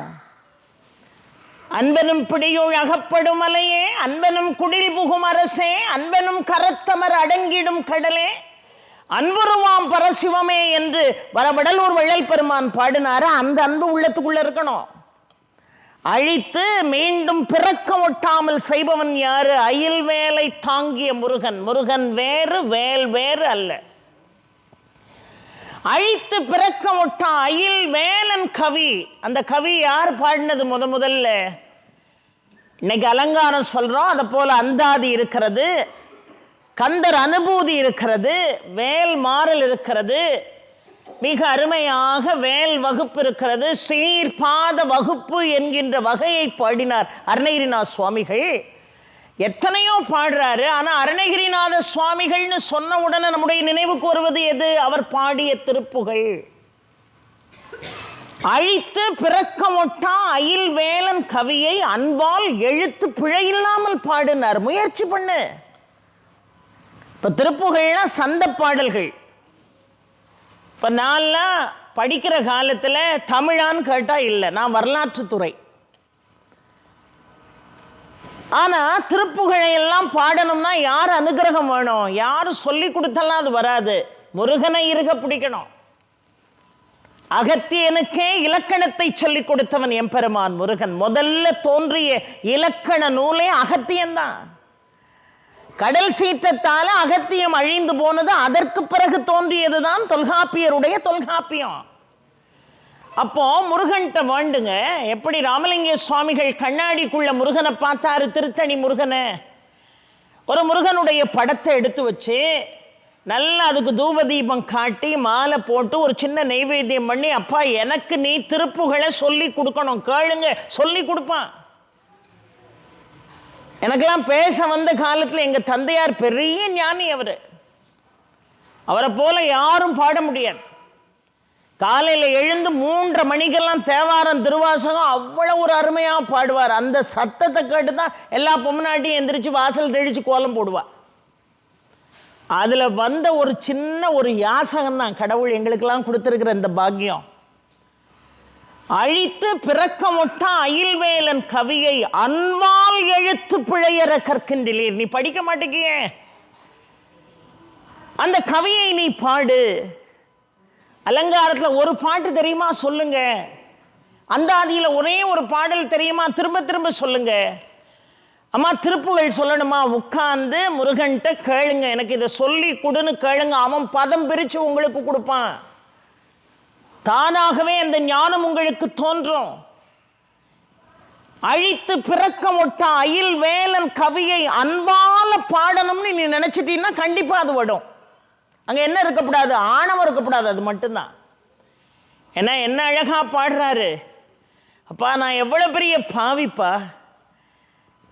அன்பனும் பிடியுள் அகப்படும் மலையே, அன்பனும் குடில் புகும் அரசே, அன்பனும் கரத்தமர் அடங்கிடும் கடலே, அன்புருவாம் பரசிவமே என்று வரவடலூர் வள்ளல் பெருமான் பாடினாரு. அந்த அன்பு உள்ளத்துக்குள்ள இருக்கணும். அழித்து மீண்டும் பிறக்க ஒட்டாமல் செய்பவன் யாரு? அயில் வேலை தாங்கிய முருகன். முருகன் வேறு, வேல் வேறு அல்ல. அழித்து பிறக்க ஒட்டா அயில் வேலன் கவி. அந்த கவி யார் பாடினது? முதல்ல இன்னைக்கு அலங்காரம் சொல்றோம். அதை போல அந்தாதி இருக்கிறது, கந்தர் அனுபூதி இருக்கிறது, வேல் மாறல் இருக்கிறது, மிக அருமையாக வேல் வகுப்பு இருக்கிறது, சீர்பாத வகுப்பு என்கின்ற வகையை பாடினார் அருணகிரிநாத சுவாமிகள். எத்தனையோ பாடுறாரு. ஆனால் அருணகிரிநாத சுவாமிகள்னு சொன்ன உடனே நம்முடைய நினைவுக்கு வருவது எது? அவர் பாடிய திருப்புகழ். அழித்து பிறக்கமொட்டா அயில் வேலன் கவியை அன்பால் எழுத்து பிழையில்லாமல் பாடினார். முயற்சி பண்ணு. இப்போ திருப்புகழ்னா சந்த பாடல்கள். இப்போ நான்லாம் படிக்கிற காலத்தில் தமிழான்னு கேட்டால் இல்லை, நான் வரலாற்றுத்துறை. ஆனால் திருப்புகழையெல்லாம் பாடணும்னா யார் அனுகிரகம் வேணும்? யார் சொல்லி கொடுத்தாலும் அது வராது. முருகனை இருக பிடிக்கணும். அகத்தியனுக்கே இலக்கணத்தை சொல்லி கொடுத்தவன் எம்பெருமான் முருகன். முதல்ல தோன்றிய இலக்கண நூலே அகத்தியன்தான். கடல் சீற்றத்தால அகத்தியம் அழிந்து போனது. அதற்கு பிறகு தோன்றியதுதான் தொல்காப்பியருடைய தொல்காப்பியம். அப்போ முருகன்கிட்ட வேண்டுங்க. எப்படி ராமலிங்க சுவாமிகள் கண்ணாடிக்குள்ள முருகனை பார்த்தாரு, திருத்தணி முருகனை. ஒரு முருகனுடைய படத்தை எடுத்து வச்சு நல்லா அதுக்கு தூப தீபம் காட்டி மாலை போட்டு ஒரு சின்ன நெய்வேத்தியம் பண்ணி, அப்பா எனக்கு நீ திருப்புகளை சொல்லி கொடுக்கணும், கேளுங்க, சொல்லி கொடுப்பான். எனக்கெல்லாம் பேச வந்த காலத்தில் எங்கள் தந்தையார் பெரிய ஞானி. அவரை போல யாரும் பாட முடியாது. காலையில் எழுந்து 3:30 மணிக்கெல்லாம் தேவாரம் திருவாசகம் அவ்வளோ ஒரு அருமையாக பாடுவார். அந்த சத்தத்தை கேட்டு தான் எல்லா பொம்மநாட்டியும் எந்திரிச்சு வாசல் தெளிச்சு கோலம் போடுவார். அதில் வந்த ஒரு சின்ன ஒரு யாசகம் தான் கடவுள் எங்களுக்கெல்லாம் கொடுத்துருக்கிற இந்த பாக்கியம். அழித்து பிறக்கமொட்டா அயில்வேலன் கவியை அன்பால் எழுத்து பிழையற கற்கின்றீர். நீ படிக்க மாட்டேங்கிய அந்த கவியை நீ பாடு. அலங்காரத்தில் ஒரு பாட்டு தெரியுமா? சொல்லுங்க. அந்தாதியில் ஒரே ஒரு பாடல் தெரியுமா? திரும்ப திரும்ப சொல்லுங்க. அம்மா திருப்புகழ் சொல்லணுமா? உட்கார்ந்து முருகன்ட்ட கேளுங்க, எனக்கு இதை சொல்லி கொடுன்னு கேளுங்க. அவன் பதம் பிரித்து உங்களுக்கு கொடுப்பான். தானாகவே அந்த ஞானம் உங்களுக்கு தோன்றும். அழித்து பிறக்கமொட்டா அயில் வேலன் கவியை அன்பால பாடணும்னு நீ நினைச்சிட்டீன்னா கண்டிப்பா அது வரும். அங்க என்ன இருக்கக்கூடாது? ஆணவம் இருக்கக்கூடாது. அது மட்டும்தான். ஏன்னா என்ன அழகா பாடுறாரு. அப்பா நான் எவ்வளவு பெரிய பாவிப்பா,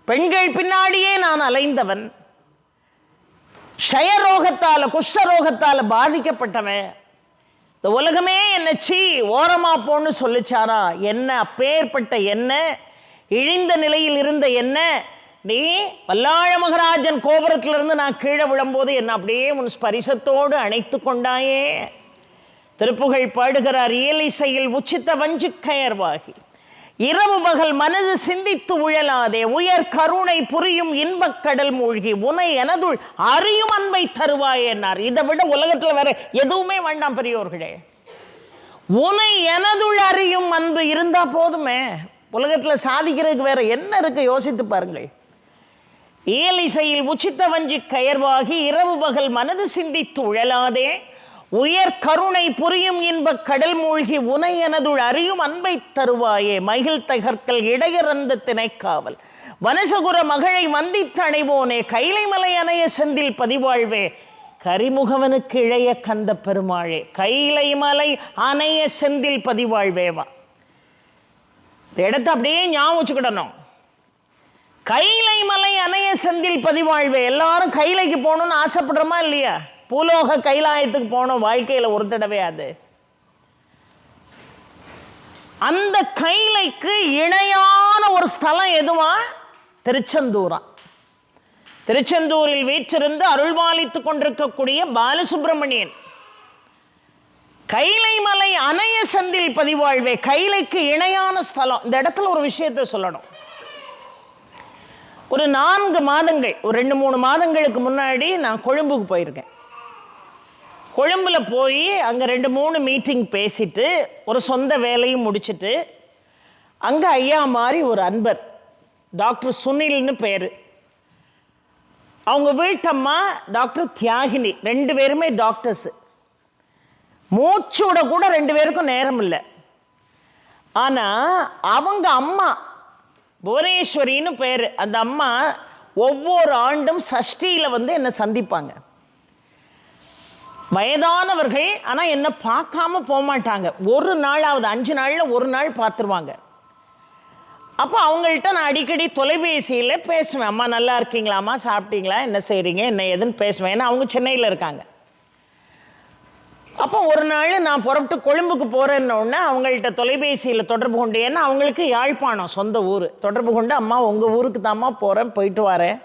பெண்கள் பின்னாடியே நான் அலைந்தவன், க்ஷயரோகத்தால குஷ்டரோகத்தால பாதிக்கப்பட்டவன், இந்த உலகமே என்ன சீ ஓரமா போன்னு சொல்லிச்சாரா. என்ன அப்பேற்பட்ட என்ன இழிந்த நிலையில் இருந்த என்ன நீ வல்லாழ மகராஜன் கோபுரத்திலிருந்து நான் கீழே விழும்போது என்ன அப்படியே உன் ஸ்பரிசத்தோடு அணைத்து கொண்டாயே. திருப்புகழ் பாடுகிறார். இயலிசையில் உச்சித்த வஞ்சி கயர்வாகி இரவு பகல் மனது சிந்தித்து உழலாதே, உயர் கருணை புரியும் இன்பக்கடல் மூழ்கி உனை எனதுள் அறியும் அன்பை தருவாயேன்னார். இதை விட உலகத்தில் வேற எதுவுமே வேண்டாம் பெரியோர்களே. உனை எனதுள் அறியும் அன்பு இருந்தா போதுமே. உலகத்தில் சாதிக்கிறதுக்கு வேற என்ன இருக்கு? யோசித்து பாருங்கள். இயலிசையில் உச்சித்த வஞ்சி கயர்வாகி இரவு பகல் மனது சிந்தித்து உழலாதே, உயர் கருணை புரியும் இன்ப கடல் மூழ்கி உனை எனதுள் அறியும் அன்பை தருவாயே. மகிழ் தகர்க்கல் இடையறந்த திணைக்காவல் வனசகுர மகளை வந்தித்து அணைவோனே, கைலை மலை அணைய செந்தில் பதிவாழ்வே, கரிமுகவனுக்கு இழைய கந்த பெருமாளே, கைலை மலை அணைய செந்தில் பதிவாழ்வேவா. இந்த இடத்த அப்படியே ஞாபகம் வச்சுக்கிடணும். கைலை மலை அணைய செந்தில் பதிவாழ்வே. எல்லாரும் கைலைக்கு போகணும்னு ஆசைப்படுறோமா இல்லையா? பூலோக கைலாயத்துக்கு போகணும் வாழ்க்கையில் ஒரு தடவை. அந்த கைலைக்கு இணையான ஒரு ஸ்தலம் எதுவா? திருச்செந்தூரா. திருச்செந்தூரில் வீற்றிருந்து அருள்பாலித்துக் கொண்டிருக்கக்கூடிய பாலசுப்பிரமணியன். கைலை மலை அணைய சந்தில் பதிவாழ்வே, கைலைக்கு இணையான ஸ்தலம். இந்த இடத்துல ஒரு விஷயத்தை சொல்லணும். ஒரு 4 மாதங்கள், ஒரு 2-3 மாதங்களுக்கு முன்னாடி நான் கொழும்புக்கு போயிருக்கேன். கொழும்புல போய் அங்கே 2-3 மீட்டிங் பேசிட்டு ஒரு சொந்த வேலையும் முடிச்சுட்டு அங்கே ஐயா மாதிரி ஒரு அன்பர், டாக்டர் சுனில்னு பேர், அவங்க வீட்டம்மா டாக்டர் தியாகினி, 2 பேருமே டாக்டர்ஸு. மூச்சோட கூட 2 பேருக்கும் நேரம் இல்லை. ஆனால் அவங்க அம்மா புவனேஸ்வரின்னு பேர், அந்த அம்மா ஒவ்வொரு ஆண்டும் சஷ்டியில் வந்து என்னை சந்திப்பாங்க. வயதானவர்கள், ஆனால் என்னை பார்க்காம போக மாட்டாங்க. ஒரு நாளாவது 5 நாளில் ஒரு நாள் பார்த்துருவாங்க. அப்போ அவங்கள்ட்ட நான் அடிக்கடி தொலைபேசியில் பேசுவேன். அம்மா நல்லா இருக்கீங்களாம்மா, சாப்பிட்டீங்களா, என்ன செய்கிறீங்க, என்ன ஏதுன்னு பேசுவேன். ஏன்னா அவங்க சென்னையில் இருக்காங்க. அப்போ ஒரு நாள் நான் புறப்பட்டு கொழும்புக்கு போகிறேன்னொன்னே அவங்கள்ட்ட தொலைபேசியில் தொடர்பு கொண்டு, ஏன்னா அவங்களுக்கு யாழ்ப்பாணம் சொந்த ஊர், தொடர்பு கொண்டு அம்மா உங்கள் ஊருக்கு தாம்மா போகிறேன், போயிட்டு வரேன்,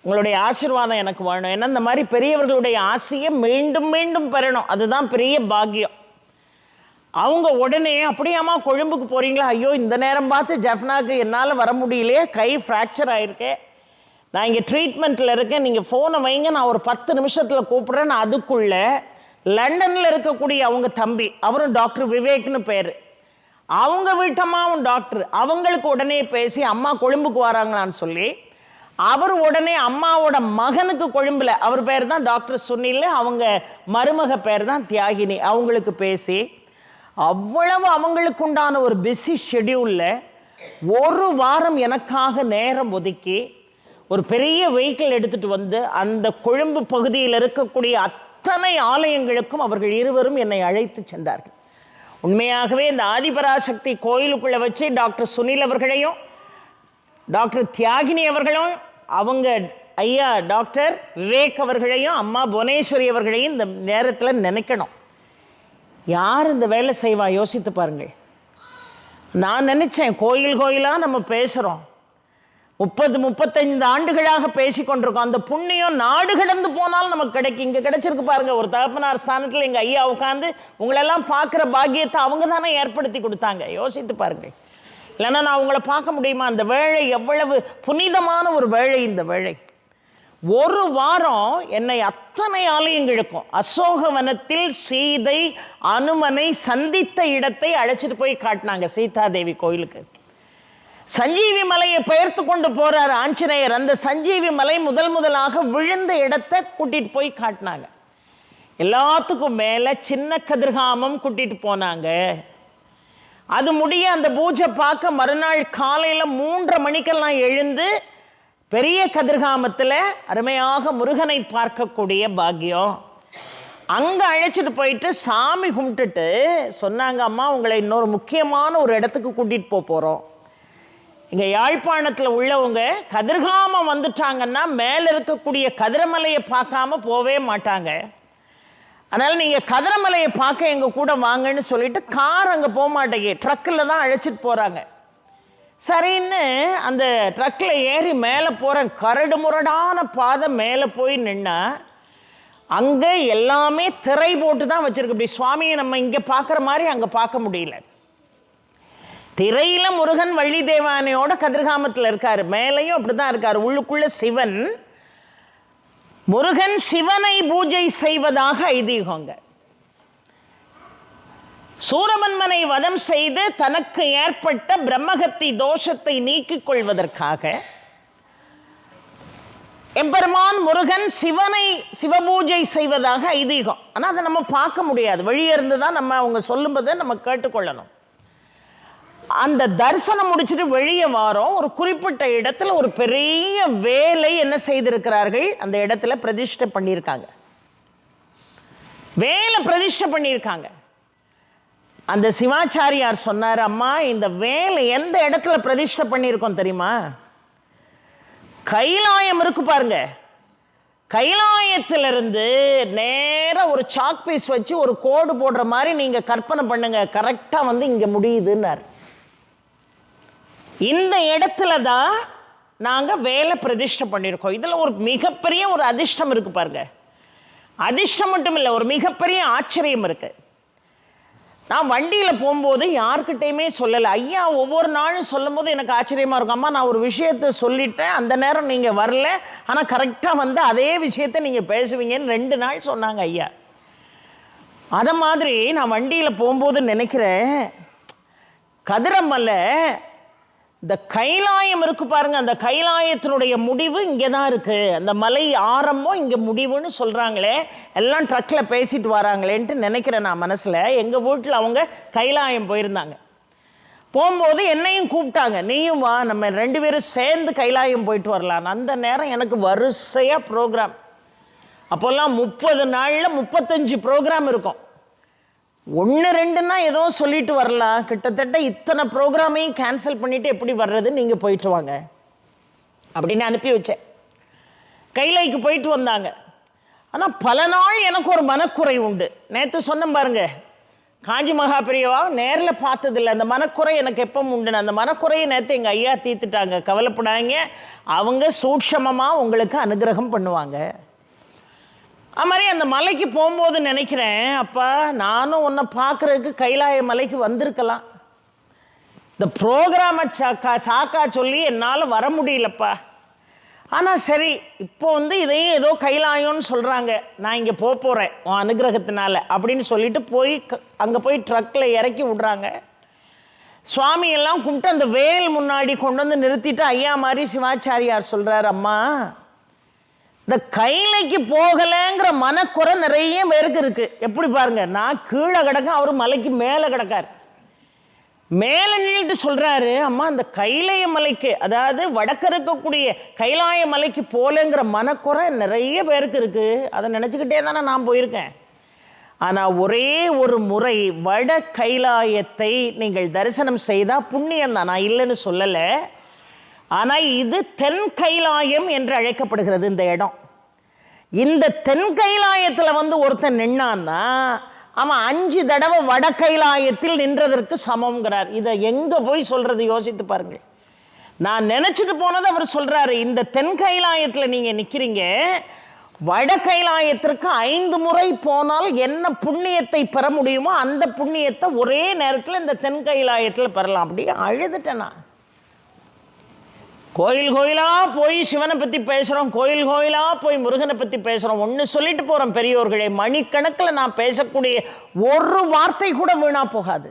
உங்களுடைய ஆசீர்வாதம் எனக்கு வேணும். ஏன்னா இந்த மாதிரி பெரியவர்களுடைய ஆசையை மீண்டும் மீண்டும் பெறணும், அதுதான் பெரிய பாக்கியம். அவங்க உடனே அப்படியாம்மா கொழும்புக்கு போகிறீங்களா, ஐயோ இந்த நேரம் பார்த்து ஜெஃப்னாக்கு என்னால் வர முடியலையே, கை ஃப்ராக்சர் ஆகிருக்கேன், நான் இங்கே ட்ரீட்மெண்ட்டில் இருக்கேன், நீங்கள் ஃபோனை வைங்க, நான் ஒரு 10 நிமிஷத்தில் கூப்பிட்றேன். நான் அதுக்குள்ளே லண்டனில் இருக்கக்கூடிய அவங்க தம்பி, அவரும் டாக்டர் விவேக்னு பேர், அவங்க வீட்டம்மாவும் டாக்டர், அவங்களுக்கு உடனே பேசி அம்மா கொழும்புக்கு வராங்களான்னு சொல்லி, அவர் உடனே அம்மாவோட மகனுக்கு கொழும்பில், அவர் பேர் தான் டாக்டர் சுனில், அவங்க மருமக பேர் தான் தியாகினி, அவங்களுக்கு பேசி அவ்வளவு அவங்களுக்கு உண்டான ஒரு பிஸி ஷெட்யூலில் ஒரு வாரம் எனக்காக நேரம் ஒதுக்கி ஒரு பெரிய வெஹிக்கிள் எடுத்துகிட்டு வந்து அந்த கொழும்பு பகுதியில் இருக்கக்கூடிய அத்தனை ஆலயங்களுக்கும் அவர்கள் இருவரும் என்னை அழைத்து சென்றார்கள். உண்மையாகவே இந்த ஆதிபராசக்தி கோயிலுக்குள்ளே வச்சு டாக்டர் சுனில் அவர்களையும் டாக்டர் தியாகினி அவர்களும் அவங்க ஐயா டாக்டர் விவேக் அவர்களையும் அம்மா புவனேஸ்வரி அவர்களையும் இந்த நேரத்தில் நினைக்கணும். யார் இந்த வேலை செய்வா யோசித்து பாருங்கள். நான் நினச்சேன், கோயில் கோயிலாக நம்ம பேசுகிறோம், 30-35 ஆண்டுகளாக பேசி கொண்டிருக்கோம், அந்த புண்ணியம் நாடு கடந்து போனாலும் நமக்கு கிடைக்கும். இங்கே கிடைச்சிருக்கு பாருங்கள், ஒரு தகப்பனார் ஸ்தானத்தில் எங்கள் ஐயா உட்காந்து உங்களெல்லாம் பார்க்குற பாக்கியத்தை அவங்க தானே ஏற்படுத்தி கொடுத்தாங்க. யோசித்து பாருங்கள், இல்லைன்னா நான் உங்களை பார்க்க முடியுமா? அந்த வேளை எவ்வளவு புனிதமான ஒரு வேளை இந்த வேளை. ஒரு வாரம் என்னை அத்தனை ஆலயங்களுக்கும், அசோகவனத்தில் சீதை அனுமனை சந்தித்த இடத்தை அழைச்சிட்டு போய் காட்டினாங்க, சீதாதேவி கோயிலுக்கு. சஞ்சீவி மலையை பெயர்த்து கொண்டு போறார் ஆஞ்சநேயர், அந்த சஞ்சீவி மலை முதலாக விழுந்த இடத்தை கூட்டிட்டு போய் காட்டினாங்க. எல்லாத்துக்கும் மேலே சின்ன கதிர்காமம் கூட்டிட்டு போனாங்க. அது முடிய அந்த பூஜை பார்க்க மறுநாள் காலையில் 3:30 மணிக்கெல்லாம் எழுந்து பெரிய கதிர்காமத்தில் அருமையாக முருகனை பார்க்கக்கூடிய பாக்கியம். அங்கே அழைச்சிட்டு போயிட்டு சாமி கும்பிட்டுட்டு சொன்னாங்க, அம்மா உங்களை இன்னொரு முக்கியமான ஒரு இடத்துக்கு கூட்டிகிட்டு போகிறோம். இங்கே யாழ்ப்பாணத்தில் உள்ளவங்க கதிர்காமம் வந்துட்டாங்கன்னா மேலே இருக்கக்கூடிய கதிரமலையை பார்க்காம போவே மாட்டாங்க. அதனால் நீங்கள் கதிரமலையை பார்க்க எங்கள் கூட வாங்கன்னு சொல்லிட்டு கார் அங்கே போக மாட்டேங்க, ட்ரக்கில் தான் அழைச்சிட்டு போகிறாங்க. சரின்னு அந்த ட்ரக்கில் ஏறி மேலே போகிறேன். கரடு முரடான பாதை, மேலே போய் நின்னா அங்கே எல்லாமே திரை போட்டு தான் வச்சுருக்கு. இப்படி சுவாமியை நம்ம இங்கே பார்க்குற மாதிரி அங்கே பார்க்க முடியல. திரையில் முருகன் வள்ளி தேவானையோட கதிர்காமத்தில் இருக்கார், மேலேயும் அப்படி தான் இருக்கார். உள்ளுக்குள்ள சிவன், முருகன் சிவனை பூஜை செய்வதாக ஐதீகங்க. சூரமன்மனை வதம் செய்து தனக்கு ஏற்பட்ட பிரம்மகத்தி தோஷத்தை நீக்கிக் கொள்வதற்காக எம்பெருமான் முருகன் சிவனை சிவபூஜை செய்வதாக ஐதீகம். ஆனால் அதை நம்ம பார்க்க முடியாது, வெளியே இருந்து தான் நம்ம அவங்க சொல்லும்போது நம்ம கேட்டுக்கொள்ளணும். அந்த தரிசனம் முடிச்சுட்டு வெளியே வாரோம். ஒரு குறிப்பிட்ட இடத்துல ஒரு பெரிய வேலை என்ன செய்திருக்கிறார்கள், அந்த இடத்துல பிரதிஷ்டை பண்ணியிருக்காங்க, வேலை பிரதிஷ்டை பண்ணியிருக்காங்க. அந்த சிவாச்சாரியார் சொன்னார், அம்மா இந்த வேலை எந்த இடத்துல பிரதிஷ்டை பண்ணியிருக்கோம் தெரியுமா? கைலாயம் இருக்கு பாருங்க, கைலாயத்திலிருந்து நேர ஒரு சாக் பீஸ் வச்சு ஒரு கோடு போடுற மாதிரி நீங்க கற்பனை பண்ணுங்க, கரெக்டா வந்து இங்க முடியுதுன்னார். இந்த இடத்துல தான் நாங்க வேலை பிரதிஷ்டை பண்ணியிருக்கோம். இதுல ஒரு மிகப்பெரிய ஒரு அதிர்ஷ்டம் இருக்கு பாருங்க. அதிர்ஷ்டம் மட்டும் இல்லை, ஒரு மிகப்பெரிய ஆச்சரியம் இருக்கு. நான் வண்டியில் போகும்போது யார்கிட்டையுமே சொல்லலை. ஐயா ஒவ்வொரு நாளும் சொல்லும் போது எனக்கு ஆச்சரியமாக இருக்கும். அம்மா நான் ஒரு விஷயத்தை சொல்லிட்டேன், அந்த நேரம் நீங்கள் வரல, ஆனால் கரெக்டாக வந்து அதே விஷயத்தை நீங்கள் பேசுவீங்கன்னு 2 நாள் சொன்னாங்க ஐயா. அதை மாதிரி நான் வண்டியில் போகும்போது நினைக்கிறேன், கதிரமலை இந்த கைலாயம் இருக்கு பாருங்க, அந்த கைலாயத்தினுடைய முடிவு இங்கே தான் இருக்கு. அந்த மலை ஆரம்பம் இங்கே முடிவுன்னு சொல்றாங்களே, எல்லாம் ட்ரக்கில் பேசிட்டு வராங்களேன்ட்டு நினைக்கிறேன் நான் மனசில். எங்கள் வீட்டில் அவங்க கைலாயம் போயிருந்தாங்க. போகும்போது என்னையும் கூப்பிட்டாங்க, நீயும் வா, நம்ம 2 பேரும் சேர்ந்து கைலாயம் போயிட்டு வரலாம். அந்த நேரம் எனக்கு வரிசையாக ப்ரோக்ராம். அப்போல்லாம் 30 நாளில் 35 ப்ரோக்ராம் இருக்கும். 1-2ன்னா ஏதோ சொல்லிட்டு வரலாம், கிட்டத்தட்ட இத்தனை ப்ரோக்ராமையும் கேன்சல் பண்ணிட்டு எப்படி வர்றது, நீங்கள் போயிட்டு வாங்க அப்படின்னு அனுப்பி வச்சேன். கைலைக்கு போயிட்டு வந்தாங்க. ஆனால் பல நாள் எனக்கு ஒரு மனக்குறை உண்டு. நேற்று சொன்னேன் பாருங்க, காஞ்சி மகா பெரியவா நேரில் பார்த்ததில்லை, அந்த மனக்குறை எனக்கு எப்போ உண்டுன்னு. அந்த மனக்குறையை நேற்று எங்கள் ஐயா தீர்த்துட்டாங்க. கவலைப்படாங்க, அவங்க சூட்சமமாக உங்களுக்கு அனுகிரகம் பண்ணுவாங்க. அது மாதிரி அந்த மலைக்கு போகும்போது நினைக்கிறேன், அப்பா நானும் உன்னை பார்க்குறதுக்கு கைலாய மலைக்கு வந்திருக்கலாம். இந்த ப்ரோக்ராமை சாக்கா சொல்லி என்னால் வர முடியலப்பா. ஆனால் சரி, இப்போ வந்து இதையும் ஏதோ கைலாயம்னு சொல்கிறாங்க, நான் இங்கே போகிறேன் உன் அனுகிரகத்தினால அப்படின்னு சொல்லிட்டு போய் அங்கே போய் ட்ரக்கில் இறக்கி விட்றாங்க. சுவாமியெல்லாம் கும்பிட்டு அந்த வேல் முன்னாடி கொண்டு வந்து நிறுத்திட்டு ஐயா மாதிரி சிவாச்சாரியார் சொல்கிறார், அம்மா இந்த கைலைக்கு போகலைங்கிற மனக்குறை நிறைய பேருக்கு இருக்கு. எப்படி பாருங்க, நான் கீழே கிடக்க, அவர் மலைக்கு மேலே கிடக்கார். மேலே நின்றுட்டு சொல்றாரு, அம்மா அந்த கைலாய மலைக்கு, அதாவது வடக்கு இருக்கக்கூடிய கைலாய மலைக்கு போகலைங்கிற மனக்குறை நிறைய பேருக்கு இருக்கு. அதை நினச்சிக்கிட்டே தானே நான் போயிருக்கேன். ஆனால் ஒரே ஒரு முறை வட கைலாயத்தை நீங்கள் தரிசனம் செய்தால் புண்ணியம் தான், நான் இல்லைன்னு சொல்லலை. ஆனால் இது தென் கைலாயம் என்று அழைக்கப்படுகிறது இந்த இடம். இந்த தென் கைலாயத்தில் வந்து ஒருத்தன் நின்னான்னா அவன் 5 தடவை வட கைலாயத்தில் நின்றதற்கு சமம்ங்கிறார். இதை எங்கே போய் சொல்கிறது யோசித்து பாருங்கள். நான் நினச்சிட்டு போனது அவர் சொல்கிறாரு, இந்த தென் கைலாயத்தில் நீங்கள் நிற்கிறீங்க, வட கைலாயத்திற்கு 5 முறை போனால் என்ன புண்ணியத்தை பெற முடியுமோ அந்த புண்ணியத்தை ஒரே நேரத்தில் இந்த தென் கைலாயத்தில் பெறலாம். அப்படியே அழுதுட்டேன் நான். கோயில் கோயிலாக போய் சிவனை பற்றி பேசுகிறோம், கோயில் கோயிலாக போய் முருகனை பற்றி பேசுகிறோம். ஒன்று சொல்லிட்டு போகிறோம் பெரியோர்களே, மணிக்கணக்கில் நான் பேசக்கூடிய ஒரு வார்த்தை கூட வீணாக போகாது.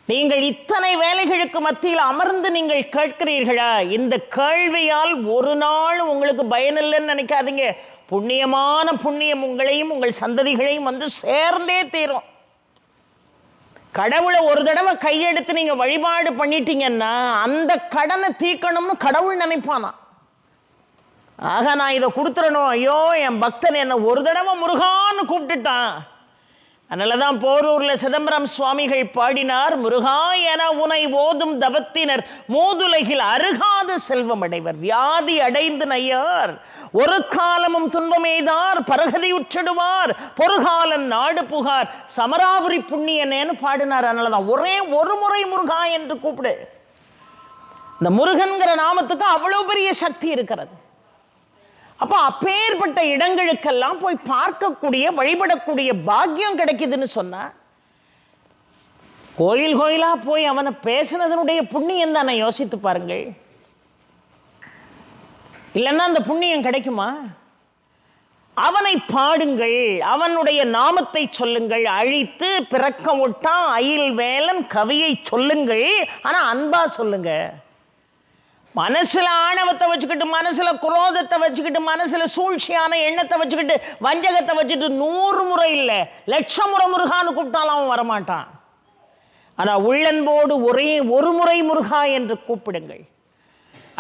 நீங்கள் இத்தனை வேலைகளுக்கு மத்தியில் அமர்ந்து நீங்கள் கேட்கிறீர்களா? இந்த கேள்வியால் ஒரு நாள் உங்களுக்கு பயனில்லைன்னு நினைக்காதீங்க. புண்ணியமான புண்ணியம் உங்களையும் உங்கள் சந்ததிகளையும் வந்து சேர்ந்தே தீரும். கடவுளை ஒரு தடவை கையெடுத்து நீங்க வழிபாடு பண்ணிட்டீங்கன்னா அந்த கடனை தீர்க்கணும்னு கடவுள் நினைப்பானா. ஆக நான் இதை கொடுத்துடணும், ஐயோ என் பக்தன் என்ன ஒரு தடவை முருகான்னு கூப்பிட்டுட்டான். அதனாலதான் போரூரில் சிதம்பரம் சுவாமிகள் பாடினார், முருகா என உனை ஓதும் தவத்தினர் மூதுலகில் அருகாத செல்வம் அடைவர், வியாதி அடைந்து நையார் ஒரு காலமும் துன்பமேதார் பரகதி உற்றிடுவார் பொறுகாலன் நாடு புகார் சமராபுரி புண்ணியனேன்னு பாடினார். அதனாலதான் ஒரே ஒரு முறை முருகா என்று கூப்பிடு. இந்த முருகன்கிற நாமத்துக்கு அவ்வளவு பெரிய சக்தி இருக்கிறது. அப்போ அப்பேற்பட்ட இடங்களுக்கெல்லாம் போய் பார்க்கக்கூடிய வழிபடக்கூடிய பாக்கியம் கிடைக்குதுன்னு சொன்னா, கோயில் கோயிலா போய் அவனை பேசினதனுடைய புண்ணியம் தானே யோசித்து பாருங்கள். இல்லைன்னா அந்த புண்ணியம் கிடைக்குமா? அவனை பாடுங்கள், அவனுடைய நாமத்தை சொல்லுங்கள், அழித்து பிறக்க விட்டா அயில் வேலன் கவியை சொல்லுங்கள், ஆனா அன்பா சொல்லுங்க. மனசுல ஆணவத்தை வச்சுக்கிட்டு, மனசுல குரோதத்தை வச்சுக்கிட்டு, மனசுல சூழ்ச்சியான எண்ணத்தை வச்சுக்கிட்டு, வஞ்சகத்தை வச்சுட்டு 100 முறை இல்லை 1,00,000 முறை முருகான்னு கூப்பிட்டாலும் அவன் வரமாட்டான். ஆனா உள்ளன்போடு ஒரே ஒரு முறை முருகா என்று கூப்பிடுங்கள்.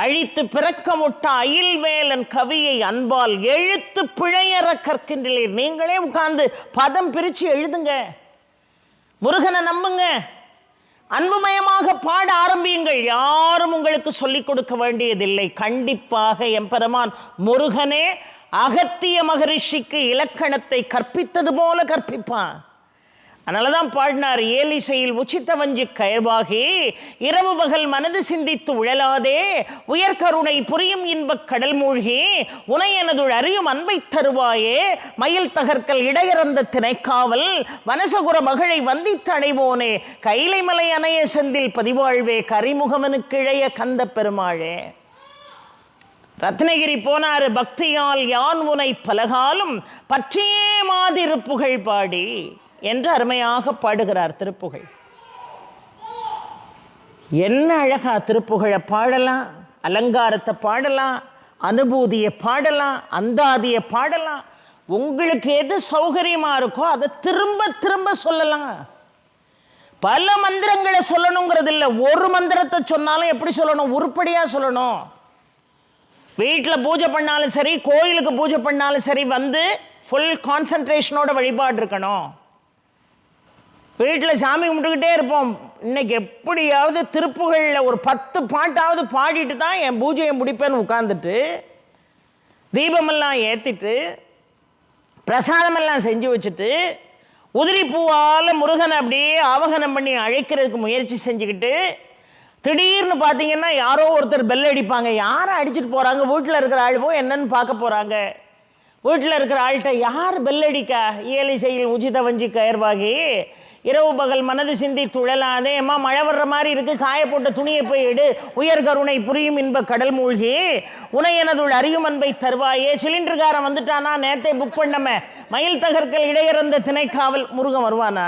அழித்து பிறக்க முட்ட அயில் வேலன் கவியை அன்பால் எழுத்து பிழையற கற்கின்றீர். நீங்களே உட்கார்ந்து பதம் பிரிச்சு எழுதுங்க, முருகனை நம்புங்க, அன்புமயமாக பாட ஆரம்பியுங்கள். யாரும் உங்களுக்கு சொல்லிக் கொடுக்க வேண்டியதில்லை. கண்டிப்பாக எம்பெருமான் முருகனே அகத்திய மகரிஷிக்கு இலக்கணத்தை கற்பித்தது போல கற்பிப்பான். அதனால தான் பாடினார், ஏலிசையில் உச்சித்த வஞ்சி கயவாகி இரவு பகல் மனது சிந்தித்து உழலாதே உயர்கருணை புரியும் இன்பக் கடல் மூழ்கி உனை எனதுள் அறியும் அன்பை தருவாயே மயில் தகர்க்கல் இடையறந்த திணைக்காவல் வனசகுர மகளை வந்தித்து அடைவோனே கைலை மலை அணைய செந்தில் பதிவாழ்வே கரிமுகவனுக்கு இழைய கந்த பெருமாளே. ரத்னகிரி போனாரு, பக்தியால் யான் உனை பலகாலும் பற்றியே மாதிரு புகழ் பாடி என்று அருமையாக பாடுகிறார் திருப்புகழ். என்ன அழகா திருப்புகழை பாடலாம், அலங்காரத்தை பாடலாம், அனுபூதியை பாடலாம், அந்தாதியை பாடலாம். உங்களுக்கு எது சௌகரியமா இருக்கோ அதை திரும்ப திரும்ப சொல்லலாம். பல மந்திரங்களை சொல்லணுங்கிறது இல்லை, ஒரு மந்திரத்தை சொன்னாலும் எப்படி சொல்லணும், உருப்படியா சொல்லணும். வீட்டில் பூஜை பண்ணாலும் சரி, கோயிலுக்கு பூஜை பண்ணாலும் சரி, வந்து ஃபுல் கான்சன்ட்ரேஷனோட வழிபாடு இருக்கணும். வீட்டில் சாமி கும்பிட்டுக்கிட்டே இருப்போம். இன்னைக்கு எப்படியாவது திருப்புகழில் ஒரு 10 பாட்டாவது பாடிட்டு தான் என் பூஜையை முடிப்பேன்னு உட்காந்துட்டு தீபமெல்லாம் ஏற்றிட்டு பிரசாதமெல்லாம் செஞ்சு வச்சுட்டு உதிரி பூவால் முருகனை அப்படியே ஆவகனம் பண்ணி அழைக்கிறதுக்கு முயற்சி செஞ்சுக்கிட்டு திடீர்னு பார்த்தீங்கன்னா யாரோ ஒருத்தர் பெல் அடிப்பாங்க. யாரை அடிச்சுட்டு போகிறாங்க, வீட்டில் இருக்கிற ஆள்வோ என்னன்னு பார்க்க போகிறாங்க. வீட்டில் இருக்கிற ஆள்கிட்ட யார் பெல் அடிக்கா, ஏலிசையில் உச்சித வஞ்சி கயர்வாகி இரவு பகல் மனது சிந்தி துழலாதே அம்மா மழை வர்ற மாதிரி இருக்குது, காய போட்ட துணியை போய் எடு உயர் கருணை புரியும் இன்ப கடல் மூழ்கி உனை எனதுள் அறியும் அன்பை தருவாயே. சிலிண்டருக்காரன் வந்துட்டானா, நேரத்தை புக் பண்ணமே, மயில் தகர்க்கல் இடையறந்த திணைக்காவல். முருகன் வருவானா?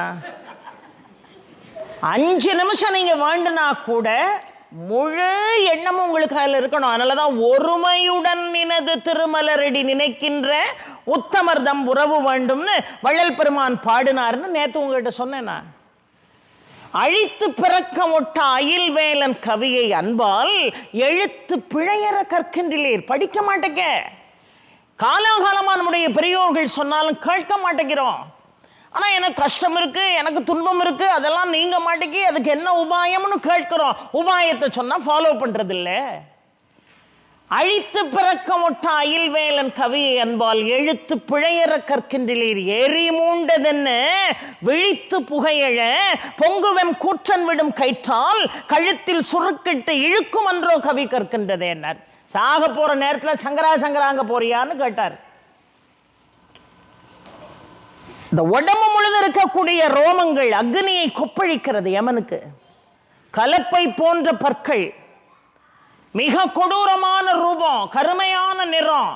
5 நிமிஷம் நீங்கள் வேண்டுனா கூட முழு எண்ணமும் உங்களுக்கு அதில் இருக்கணும். அதனால தான் ஒருமையுடன் நினது திருமலரடி நினைக்கின்ற உத்தமர்தம் உறவு வேண்டும்னு வள்ளல் பெருமான் பாடினார்னு நேற்று உங்கள்கிட்ட சொன்னேன். நான் அழித்து பிறக்க ஒட்ட அயில் வேலன் கவியை அன்பால் எழுத்து பிழையற கற்கின்றீர். படிக்க மாட்டேங்க, காலாகாலமாக நம்முடைய பெரியோர்கள் சொன்னாலும் கேட்க மாட்டேங்கிறோம். ஆனால் எனக்கு கஷ்டம் இருக்குது, எனக்கு துன்பம் இருக்குது, அதெல்லாம் நீங்க மாட்டேங்கி அதுக்கு என்ன உபாயம்னு கேட்கிறோம். உபாயத்தை சொன்னால் ஃபாலோ பண்ணுறதில்ல. அழித்து பிறக்க ஒட்ட அயில் வேலன் கவியை அன்பால் எழுத்து பிழையற கற்கின்றீர். எரி மூண்டதென்ன விழித்து புகையழ பொங்குவெம் கூற்றன் விடும் கயிற்றால் கழுத்தில் சுருக்கிட்டு இழுக்கும் அன்றோ கவி கற்கின்றதே. என்னார் சாக போகிற நேரத்தில் சங்கரா சங்கராங்க போறியான்னு கேட்டார். இந்த உடம்பு முழுது இருக்கக்கூடிய ரோமங்கள் அக்னியை கொப்பளிக்கிறது யமனுக்கு. கலப்பை போன்ற பற்கள், மிக கொடூரமான ரூபம், கருமையான நிறம்.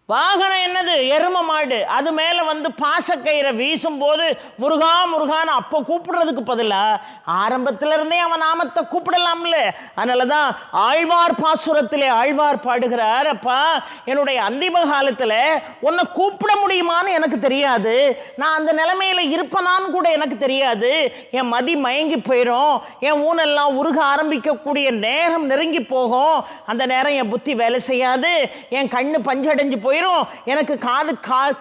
வாகனம் என்னது, எரும மாடு. அது மேலே வந்து பாசக்கயிறை வீசும்போது முருகா முருகான்னு அப்போ கூப்பிடுறதுக்கு பதிலாக ஆரம்பத்திலிருந்தே அவன் நாமத்தை கூப்பிடலாம்ல. அதனால தான் ஆழ்வார் பாசுரத்திலே ஆழ்வார் பாடுகிறார், அப்பா என்னுடைய அந்திம காலத்தில் உன்னை கூப்பிட முடியுமான்னு எனக்கு தெரியாது, நான் அந்த நிலைமையில் இருப்பனான்னு கூட எனக்கு தெரியாது. என் மதி மயங்கி போயிடும், என் ஊனெல்லாம் உருக ஆரம்பிக்கக்கூடிய நேரம் நெருங்கி போகும். அந்த நேரம் என் புத்தி வேலை செய்யாது, என் கண்ணு பஞ்சடைஞ்சு போயிடும், எனக்கு காது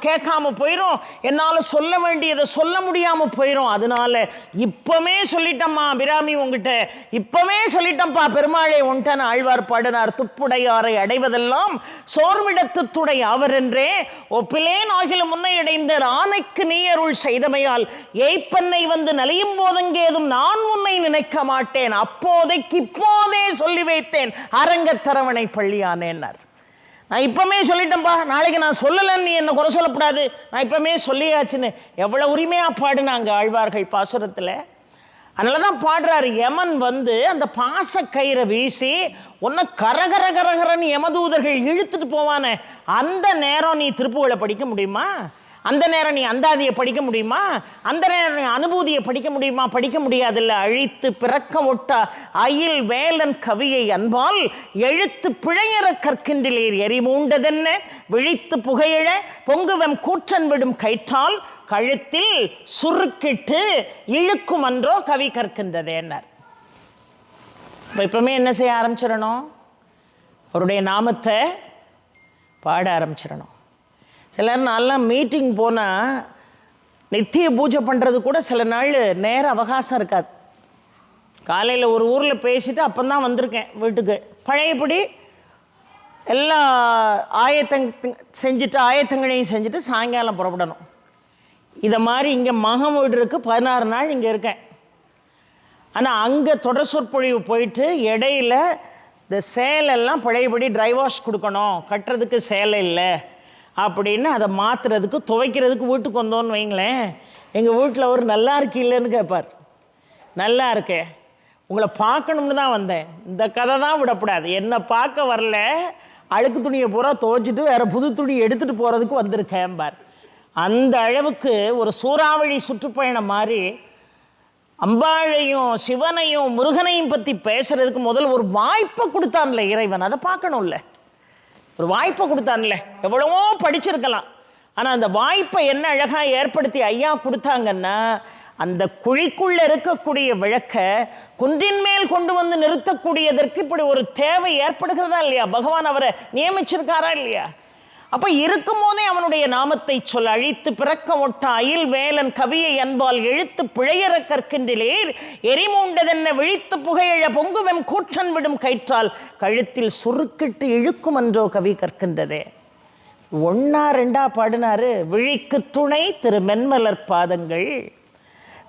கேட்காம போயிடும், என்னால் சொல்ல வேண்டியதை சொல்ல முடியாம போயிடும். அதனால இப்பமே சொல்லிட்டம்மா பிராமி உங்ககிட்ட, இப்பவே சொல்லிட்டம்பா பெருமாளை உன்ட்டான ஆழ்வார் பாடினார். துப்புடையாரை அடைவதெல்லாம் சோர்விடத்து துடை அவர் என்றே ஒப்பிலேன் ஆகில முன்னை அடைந்த ஆனைக்கு நீ அருள் செய்தமையால் ஏய்ப்பன்னை வந்து நலியும் போதங்கேதும் நான் உன்னை நினைக்க மாட்டேன், அப்போதைக்கு இப்போதே சொல்லி வைத்தேன் அரங்கத்தரவணை பள்ளியானேன்னார். நான் இப்பமே சொல்லிட்டேன்பா, நாளைக்கு நான் சொல்லலைன்னு நீ என்ன குறை சொல்லக்கூடாது, நான் இப்பமே சொல்லியாச்சுன்னு எவ்வளோ உரிமையாக பாடினாங்க ஆழ்வார்கள் பாசுரத்தில். அதனால தான் பாடுறாரு, யமன் வந்து அந்த பாசக்கயிறை வீசி ஒன்று கரகர கரகரன்னு யமதூதர்கள் இழுத்துட்டு போவானே, அந்த நேரம் நீ திருப்புகழை படிக்க முடியுமா? அந்த நேரம் நீ அந்தாதியை படிக்க முடியுமா? அந்த நேரம் நீ அனுபூதியை படிக்க முடியுமா? படிக்க முடியாதில்ல. அழித்து பிறக்க ஒட்ட அயில் வேலன் கவியை அன்பால் எழுத்து பிழையற கற்கின்றீர். எரி மூண்டதென்ன விழித்து புகையிழ பொங்குவம் கூற்றன் விடும் கயிற்றால் கழுத்தில் சுருக்கிட்டு இழுக்கும் அன்றோ கவி கற்கின்றதேன்னார். இப்பவுமே என்ன செய்ய ஆரம்பிச்சிடணும், அவருடைய நாமத்தை பாட ஆரம்பிச்சிடணும். சிலர் நான்லாம் மீட்டிங் போனால் நித்திய பூஜை பண்ணுறது கூட சில நாள் நேர அவகாசம் இருக்காது. காலையில் ஒரு ஊரில் பேசிட்டு அப்போ தான் வந்திருக்கேன் வீட்டுக்கு. பழையபடி எல்லாம் ஆயத்தங்களையும் செஞ்சுட்டு சாயங்காலம் புறப்படணும். இதை மாதிரி இங்கே மகம் வீடு இருக்குது, 16 நாள் இங்கே இருக்கேன். ஆனால் அங்கே தொடர் சொற்பொழிவு போயிட்டு இடையில இந்த சேலெல்லாம் பழையபடி ட்ரை வாஷ் கொடுக்கணும், கட்டுறதுக்கு சேலை இல்லை அப்படின்னு அதை மாற்றுறதுக்கு துவைக்கிறதுக்கு வீட்டுக்கு வந்தோன்னு வைங்களேன். எங்கள் வீட்டில் ஒரு நல்லா இருக்கீங்களேன்னு கேட்பார். நல்லா இருக்கேன், உங்களை பார்க்கணும்னு தான் வந்தேன், இந்த கதை தான் விடக்கூடாது, என்னை பார்க்க வரல, அழுக்கு துணியை பூரா துவைச்சிட்டு வேறு புது துணி எடுத்துகிட்டு போகிறதுக்கு வந்திருக்கேன்பார். அந்த அளவுக்கு ஒரு சூறாவளி சுற்றுப்பயணம் மாதிரி அம்பாளையும் சிவனையும் முருகனையும் பற்றி பேசுகிறதுக்கு முதல்ல ஒரு வாய்ப்பை கொடுத்தான்ல இறைவன். அதை பார்க்கணும்ல, ஒரு வாய்ப்பை கொடுத்தான்ல. எவ்வளவோ படிச்சிருக்கலாம், ஆனால் அந்த வாய்ப்பை என்ன அழகாக ஏற்படுத்தி ஐயா கொடுத்தாங்கன்னா, அந்த குழிக்குள்ளே இருக்கக்கூடிய விளக்க குன்றின் மேல் கொண்டு வந்து நிறுத்தக்கூடியதற்கு இப்படி ஒரு தேவை ஏற்படுகிறதா இல்லையா? பகவான் அவரை நியமிச்சிருக்காரா இல்லையா? அப்போ இருக்கும் போதே அவனுடைய நாமத்தை சொல். அழித்து பிறக்க ஒட்ட அயில் வேலன் கவியை அன்பால் எழுத்து பிழையற கற்கின்றிலேர் எரிமூண்டதென்ன விழித்து புகையழ பொங்குவெம் கூற்றன் விடும் கயிற்றால் கழுத்தில் சுருக்கிட்டு இழுக்கும் என்றோ கவி கற்கின்றதே. 1 2 பாடினாரு. விழிக்கு துணை திரு மென்மலர் பாதங்கள்,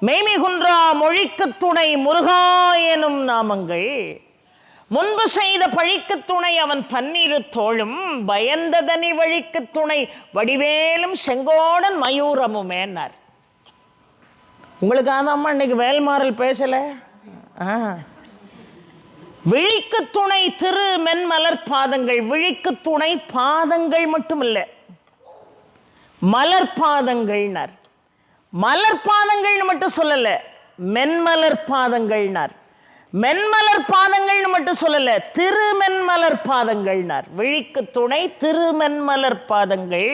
மெய்மை குன்றா மொழிக்கு துணை முருகா எனும் நாமங்கள், முன்பு செய்த பழிக்கு துணை அவன் பன்னிரு தோளும், பயந்ததனி வழிக்கு துணை வடிவேலும் செங்கோடன் மயூரமுமேனார். உங்களுக்காக அம்மா இன்னைக்கு வேல்மாறல் பேசல. விழிக்கு துணை திரு மென்மலர் பாதங்கள். விழிக்கு துணை பாதங்கள் மட்டும் இல்லை, மலர் பாதங்கள்னார். மலர் பாதங்கள்னு மட்டும் சொல்லல, மென்மலர் பாதங்கள்னார். மென்மலர் பாதங்கள்னு மட்டும் சொல்லல, திருமென்மலர் பாதங்கள்னார். விழிக்கு துணை திருமென்மலர் பாதங்கள்,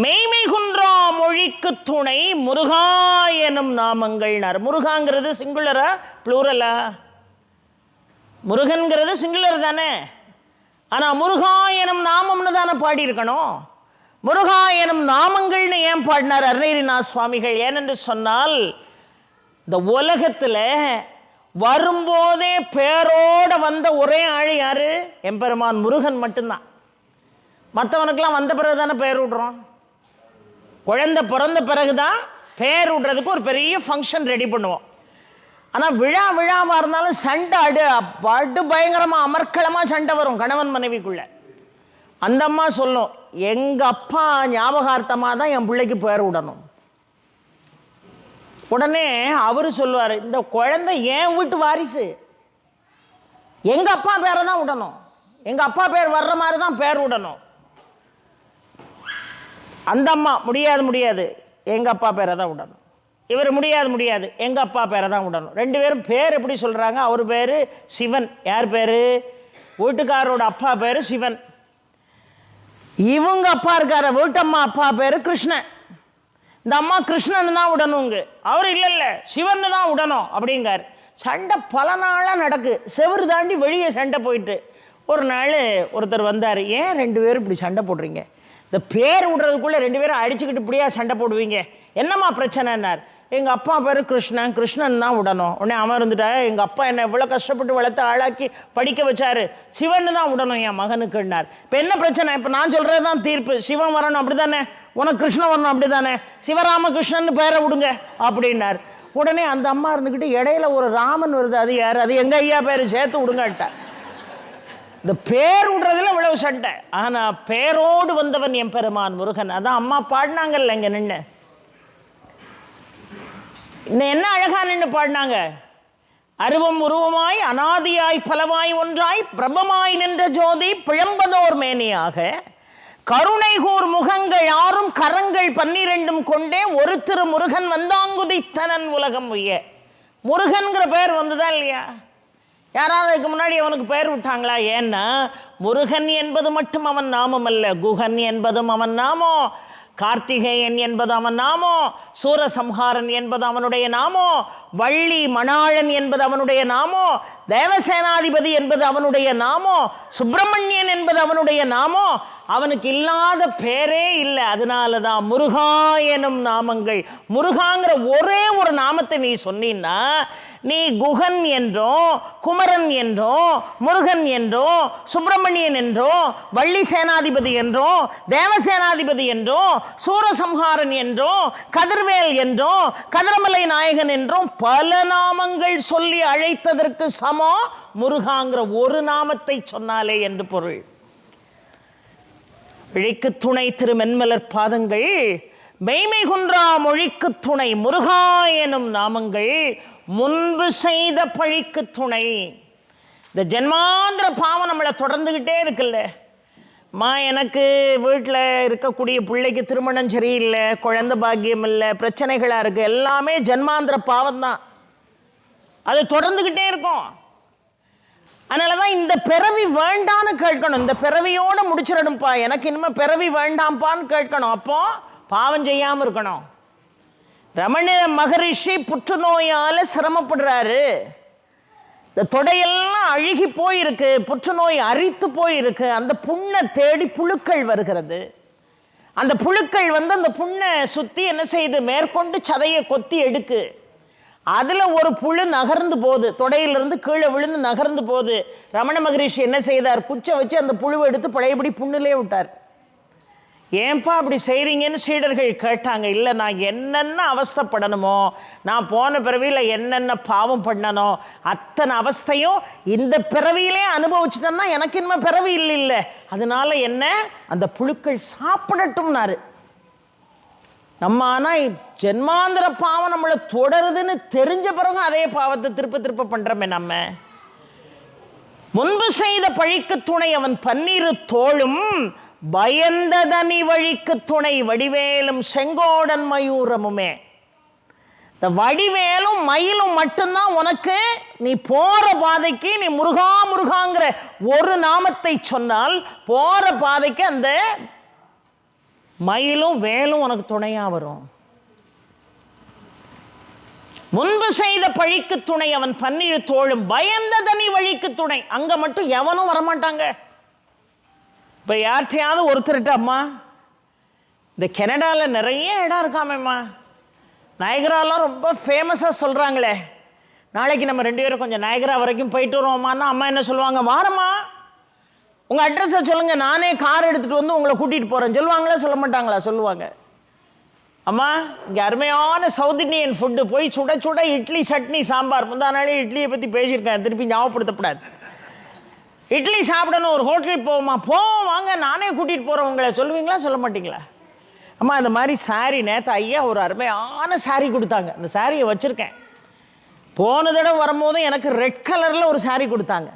மெய்மை குன்றா மொழிக்கு துணை முருகா எனும் நாமங்கள்னார். முருகாங்கிறது சிங்குலரா ப்ளூரலா? முருகன்கிறது சிங்குலர் தானே, ஆனால் முருகா எனும் நாமம்னு தானே பாடியிருக்கணும். முருகா எனும் நாமங்கள்னு ஏன் பாடினார் அருணகிரிநாத சுவாமிகள்? ஏனென்று சொன்னால், இந்த உலகத்தில் வரும்போதே பேரோட வந்த ஒரே ஆள் யாரு? எம்பெருமான் முருகன் மட்டும்தான். மற்றவனுக்கெல்லாம் வந்த பிறகு தானே பேர் விடுறோம். குழந்தை பிறந்த பிறகுதான் பேர் விடுறதுக்கு ஒரு பெரிய ஃபங்க்ஷன் ரெடி பண்ணுவோம். ஆனால் விழாவாக இருந்தாலும் சண்டை படு பயங்கரமாக அமர்க்களமாக சண்டை வரும் கணவன் மனைவிக்குள்ள. அந்த அம்மா சொல்லும், எங்கள் அப்பா ஞாபகார்த்தமாக தான் என் பிள்ளைக்கு பேர் விடணும். உடனே அவர் சொல்லுவார், இந்த குழந்தை என் வீட்டு வாரிசு, எங்கள் அப்பா பேரை தான் விடணும், எங்கள் அப்பா பேர் வர்ற மாதிரி தான் பேர் விடணும். அந்த அம்மா முடியாது, எங்கள் அப்பா பேரை தான் விடணும். இவர் முடியாது, எங்கள் அப்பா பேரை தான் விடணும். 2 பேரும் பேர் எப்படி சொல்கிறாங்க? அவர் பேர் சிவன். யார் பேர்? வீட்டுக்காரோட அப்பா பேர் சிவன். இவங்க அப்பா இருக்கார வீட்டம்மா அப்பா பேர் கிருஷ்ணன். இந்த அம்மா கிருஷ்ணன் தான் விடணுங்க, அவர் இல்லை சிவன் தான் விடணும் அப்படிங்கார். சண்டை பல நாளாக நடக்கு, செவரு தாண்டி வெளியே சண்டை போயிட்டு. ஒரு நாள் ஒருத்தர் வந்தார், ஏன் 2 பேரும் இப்படி சண்டை போடுறீங்க? இந்த பேர் விடுறதுக்குள்ளே 2 பேரும் அடிச்சுக்கிட்டு இப்படியா சண்டை போடுவீங்க, என்னம்மா பிரச்சனைன்னார். எங்கள் அப்பா பேர் கிருஷ்ணன் தான் விடணும். உடனே அவன் இருந்துட்டா, எங்கள் அப்பா என்னை இவ்வளோ கஷ்டப்பட்டு வளர்த்து ஆளாக்கி படிக்க வச்சாரு, சிவன் தான் விடணும் என் மகனுக்குன்னார். இப்போ என்ன பிரச்சனை? இப்போ நான் சொல்கிறது தான் தீர்ப்பு, சிவன் வரணும் அப்படி தானே, உனக்கு கிருஷ்ணன் வரணும் அப்படி தானே, சிவராமகிருஷ்ணன் பேரை விடுங்க அப்படின்னார். உடனே அந்த அம்மா இருந்துக்கிட்டு இடையில ஒரு ராமன் வருது, அது யார்? அது எங்கள் ஐயா பேர், சேர்த்து விடுங்கட்டார். இந்த பேர் விடுறதுல இவ்வளவு சண்டை. ஆனால் பேரோடு வந்தவன் எம்பெருமான் முருகன். அதான் அம்மா பாடினாங்கல்ல இங்கே நின்று. இன்னும் என்ன அழகா நின்று பாடினாங்க. அருவம் உருவமாய் அனாதியாய் பலவாய் ஒன்றாய் பிரபமாய் நின்ற ஜோதி பிழம்பதோர் மேனியாக கருணை கூர் முகங்கள் 6 கரங்கள் 12 கொண்டே ஒரு திரு முருகன் வந்தாங்குதித்தனன் உலகம் உய்ய. முருகன்கிற பேர் வந்துதா இல்லையா? யாராவது அதுக்கு முன்னாடி அவனுக்கு பெயர் விட்டாங்களா? ஏன்னா முருகன் என்பது மட்டும் அவன் நாமம் அல்ல, குகன் என்பதும் அவன் நாமம், கார்த்திகேயன் என்பது அவன் நாமோ, சூரசம்ஹாரன் என்பது அவனுடைய நாமோ, வள்ளி மணாளன் என்பது அவனுடைய நாமோ, தேவசேனாதிபதி என்பது அவனுடைய நாமோ, சுப்பிரமணியன் என்பது அவனுடைய நாமோ. அவனுக்கு இல்லாத பேரே இல்லை. அதனால தான் முருகா எனும் நாமங்கள். முருகாங்கிற ஒரே ஒரு நாமத்தை நீ சொன்னீன்னா நீ குகன் என்றோ, குமரன் என்றோ, முருகன் என்றோ, சுப்பிரமணியன் என்றோ, வள்ளி சேனாதிபதி என்றோ, தேவசேனாதிபதி என்றோ, சூரசம்ஹாரன் என்றோ, கதிர்வேல் என்றோ, கதிரமலை நாயகன் என்றும் பல நாமங்கள் சொல்லி அழைத்ததற்கு சமம் முருகாங்கிற ஒரு நாமத்தை சொன்னாலே என்று பொருள். விழிக்கு துணை திரு மென்மலர் பாதங்கள், மெய்மை குன்றா மொழிக்கு துணை முருகா எனும் நாமங்கள், முன்பு செய்த பழிக்கு துணை. இந்த ஜென்மாந்திர பாவம் நம்மளை தொடர்ந்துக்கிட்டே இருக்குல்ல. எனக்கு வீட்டில் இருக்கக்கூடிய பிள்ளைக்கு திருமணம் சரியில்லை, குழந்தை பாக்கியம் இல்லை, பிரச்சனைகளாக இருக்குது, எல்லாமே ஜென்மாந்திர பாவம் தான். அது தொடர்ந்துக்கிட்டே இருக்கும். அதனால தான் இந்த பிறவி வேண்டான்னு கேட்கணும். இந்த பிறவியோடு முடிச்சிடணும்ப்பா, எனக்கு இனிமேல் பிறவி வேண்டாம்ப்பான்னு கேட்கணும். அப்போ பாவம் செய்யாமல் இருக்கணும். ரமண மகரிஷி புற்றுநோயால் சிரமப்படுறாரு. இந்த தொடையெல்லாம் அழுகி போயிருக்கு, புற்றுநோய் அரித்து போயிருக்கு. அந்த புண்ணை தேடி புழுக்கள் வருகிறது. அந்த புழுக்கள் அந்த புண்ணை சுற்றி என்ன செய்யுது, மேற்கொண்டு சதையை கொத்தி எடுக்கு. அதில் ஒரு புழு நகர்ந்து போகுது, தொடையிலிருந்து கீழே விழுந்து நகர்ந்து போகுது. ரமண மகரிஷி என்ன செய்தார், குச்சை வச்சு அந்த புழுவை எடுத்து பழையபடி புண்ணிலே விட்டார். ஏன்பா அப்படி செய்கிறீங்கன்னு சீடர்கள் கேட்டாங்க. இல்லை, நான் என்னென்ன அவஸ்தைப்படணுமோ, நான் போன பிறவியில் என்னென்ன பாவம் பண்ணனோ அத்தனை அவஸ்தையும் இந்த பிறவியிலே அனுபவிச்சுட்டேன்னா எனக்கு இனிமேல் பிறவி இல்லை. அதனால என்ன, அந்த புழுக்கள் சாப்பிடட்டும்னாரு. நம்ம ஆனால் ஜென்மாந்திர பாவம் நம்மளை தொடருதுன்னு தெரிஞ்ச பிறகு அதே பாவத்தை திருப்ப திருப்ப பண்ணுறோமே. நம்ம முன்பு செய்த பழிக்கு துணை அவன் பன்னீரு தோளும், பயந்ததனி வழிக்கு துணை வடிவேலும் செங்கோடன் மயூரமுமே. இந்த வடிவேலும் மயிலும் மட்டும்தான் உனக்கு, நீ போகிற பாதைக்கு நீ முருகா முருகாங்கிற ஒரு நாமத்தை சொன்னால் போகிற பாதைக்கு அந்த மயிலும் வேலும் உனக்கு துணையா வரும். முன்பு செய்த பழிக்கு துணை அவன் பன்னீர் தோளும், பயந்ததனி வழிக்கு துணை. அங்க மட்டும் எவனும் வரமாட்டாங்க. இப்ப யார்கிட்டையாவது ஒருத்தருட்ட, அம்மா இந்த கனடாவில் நிறைய இடம் இருக்காமேம்மா, நயகராலாம் ரொம்ப ஃபேமஸாக சொல்கிறாங்களே, நாளைக்கு நம்ம 2 பேரும் கொஞ்சம் நயகரா வரைக்கும் போயிட்டு வருவோமான்னா அம்மா என்ன சொல்லுவாங்க, வாரம்மா உங்கள் அட்ரஸை சொல்லுங்கள், நானே கார் எடுத்துகிட்டு வந்து உங்களை கூட்டிகிட்டு போகிறேன் சொல்லுவாங்களா சொல்ல மாட்டாங்களா? சொல்லுவாங்க. அம்மா இங்கே அருமையான சவுத் இண்டியன் ஃபுட்டு, போய் சுட சுட இட்லி சட்னி சாம்பார். முந்தானாலே இட்லியை பற்றி பேசியிருக்கேன், திருப்பி ஞாபகப்படுத்தப்படாது. இட்லி சாப்பிடணும், ஒரு ஹோட்டலுக்கு போவோமா, போவோம் வாங்க நானே கூட்டிகிட்டு போகிறேன் உங்களை சொல்லுவீங்களா சொல்ல மாட்டிங்களா? அம்மா இந்த மாதிரி சாரி நேற்று ஐயா ஒரு அருமையான சாரி கொடுத்தாங்க, அந்த சாரியை வச்சுருக்கேன். போன தடவை வரும்போது எனக்கு ரெட் கலரில் ஒரு சாரி கொடுத்தாங்க,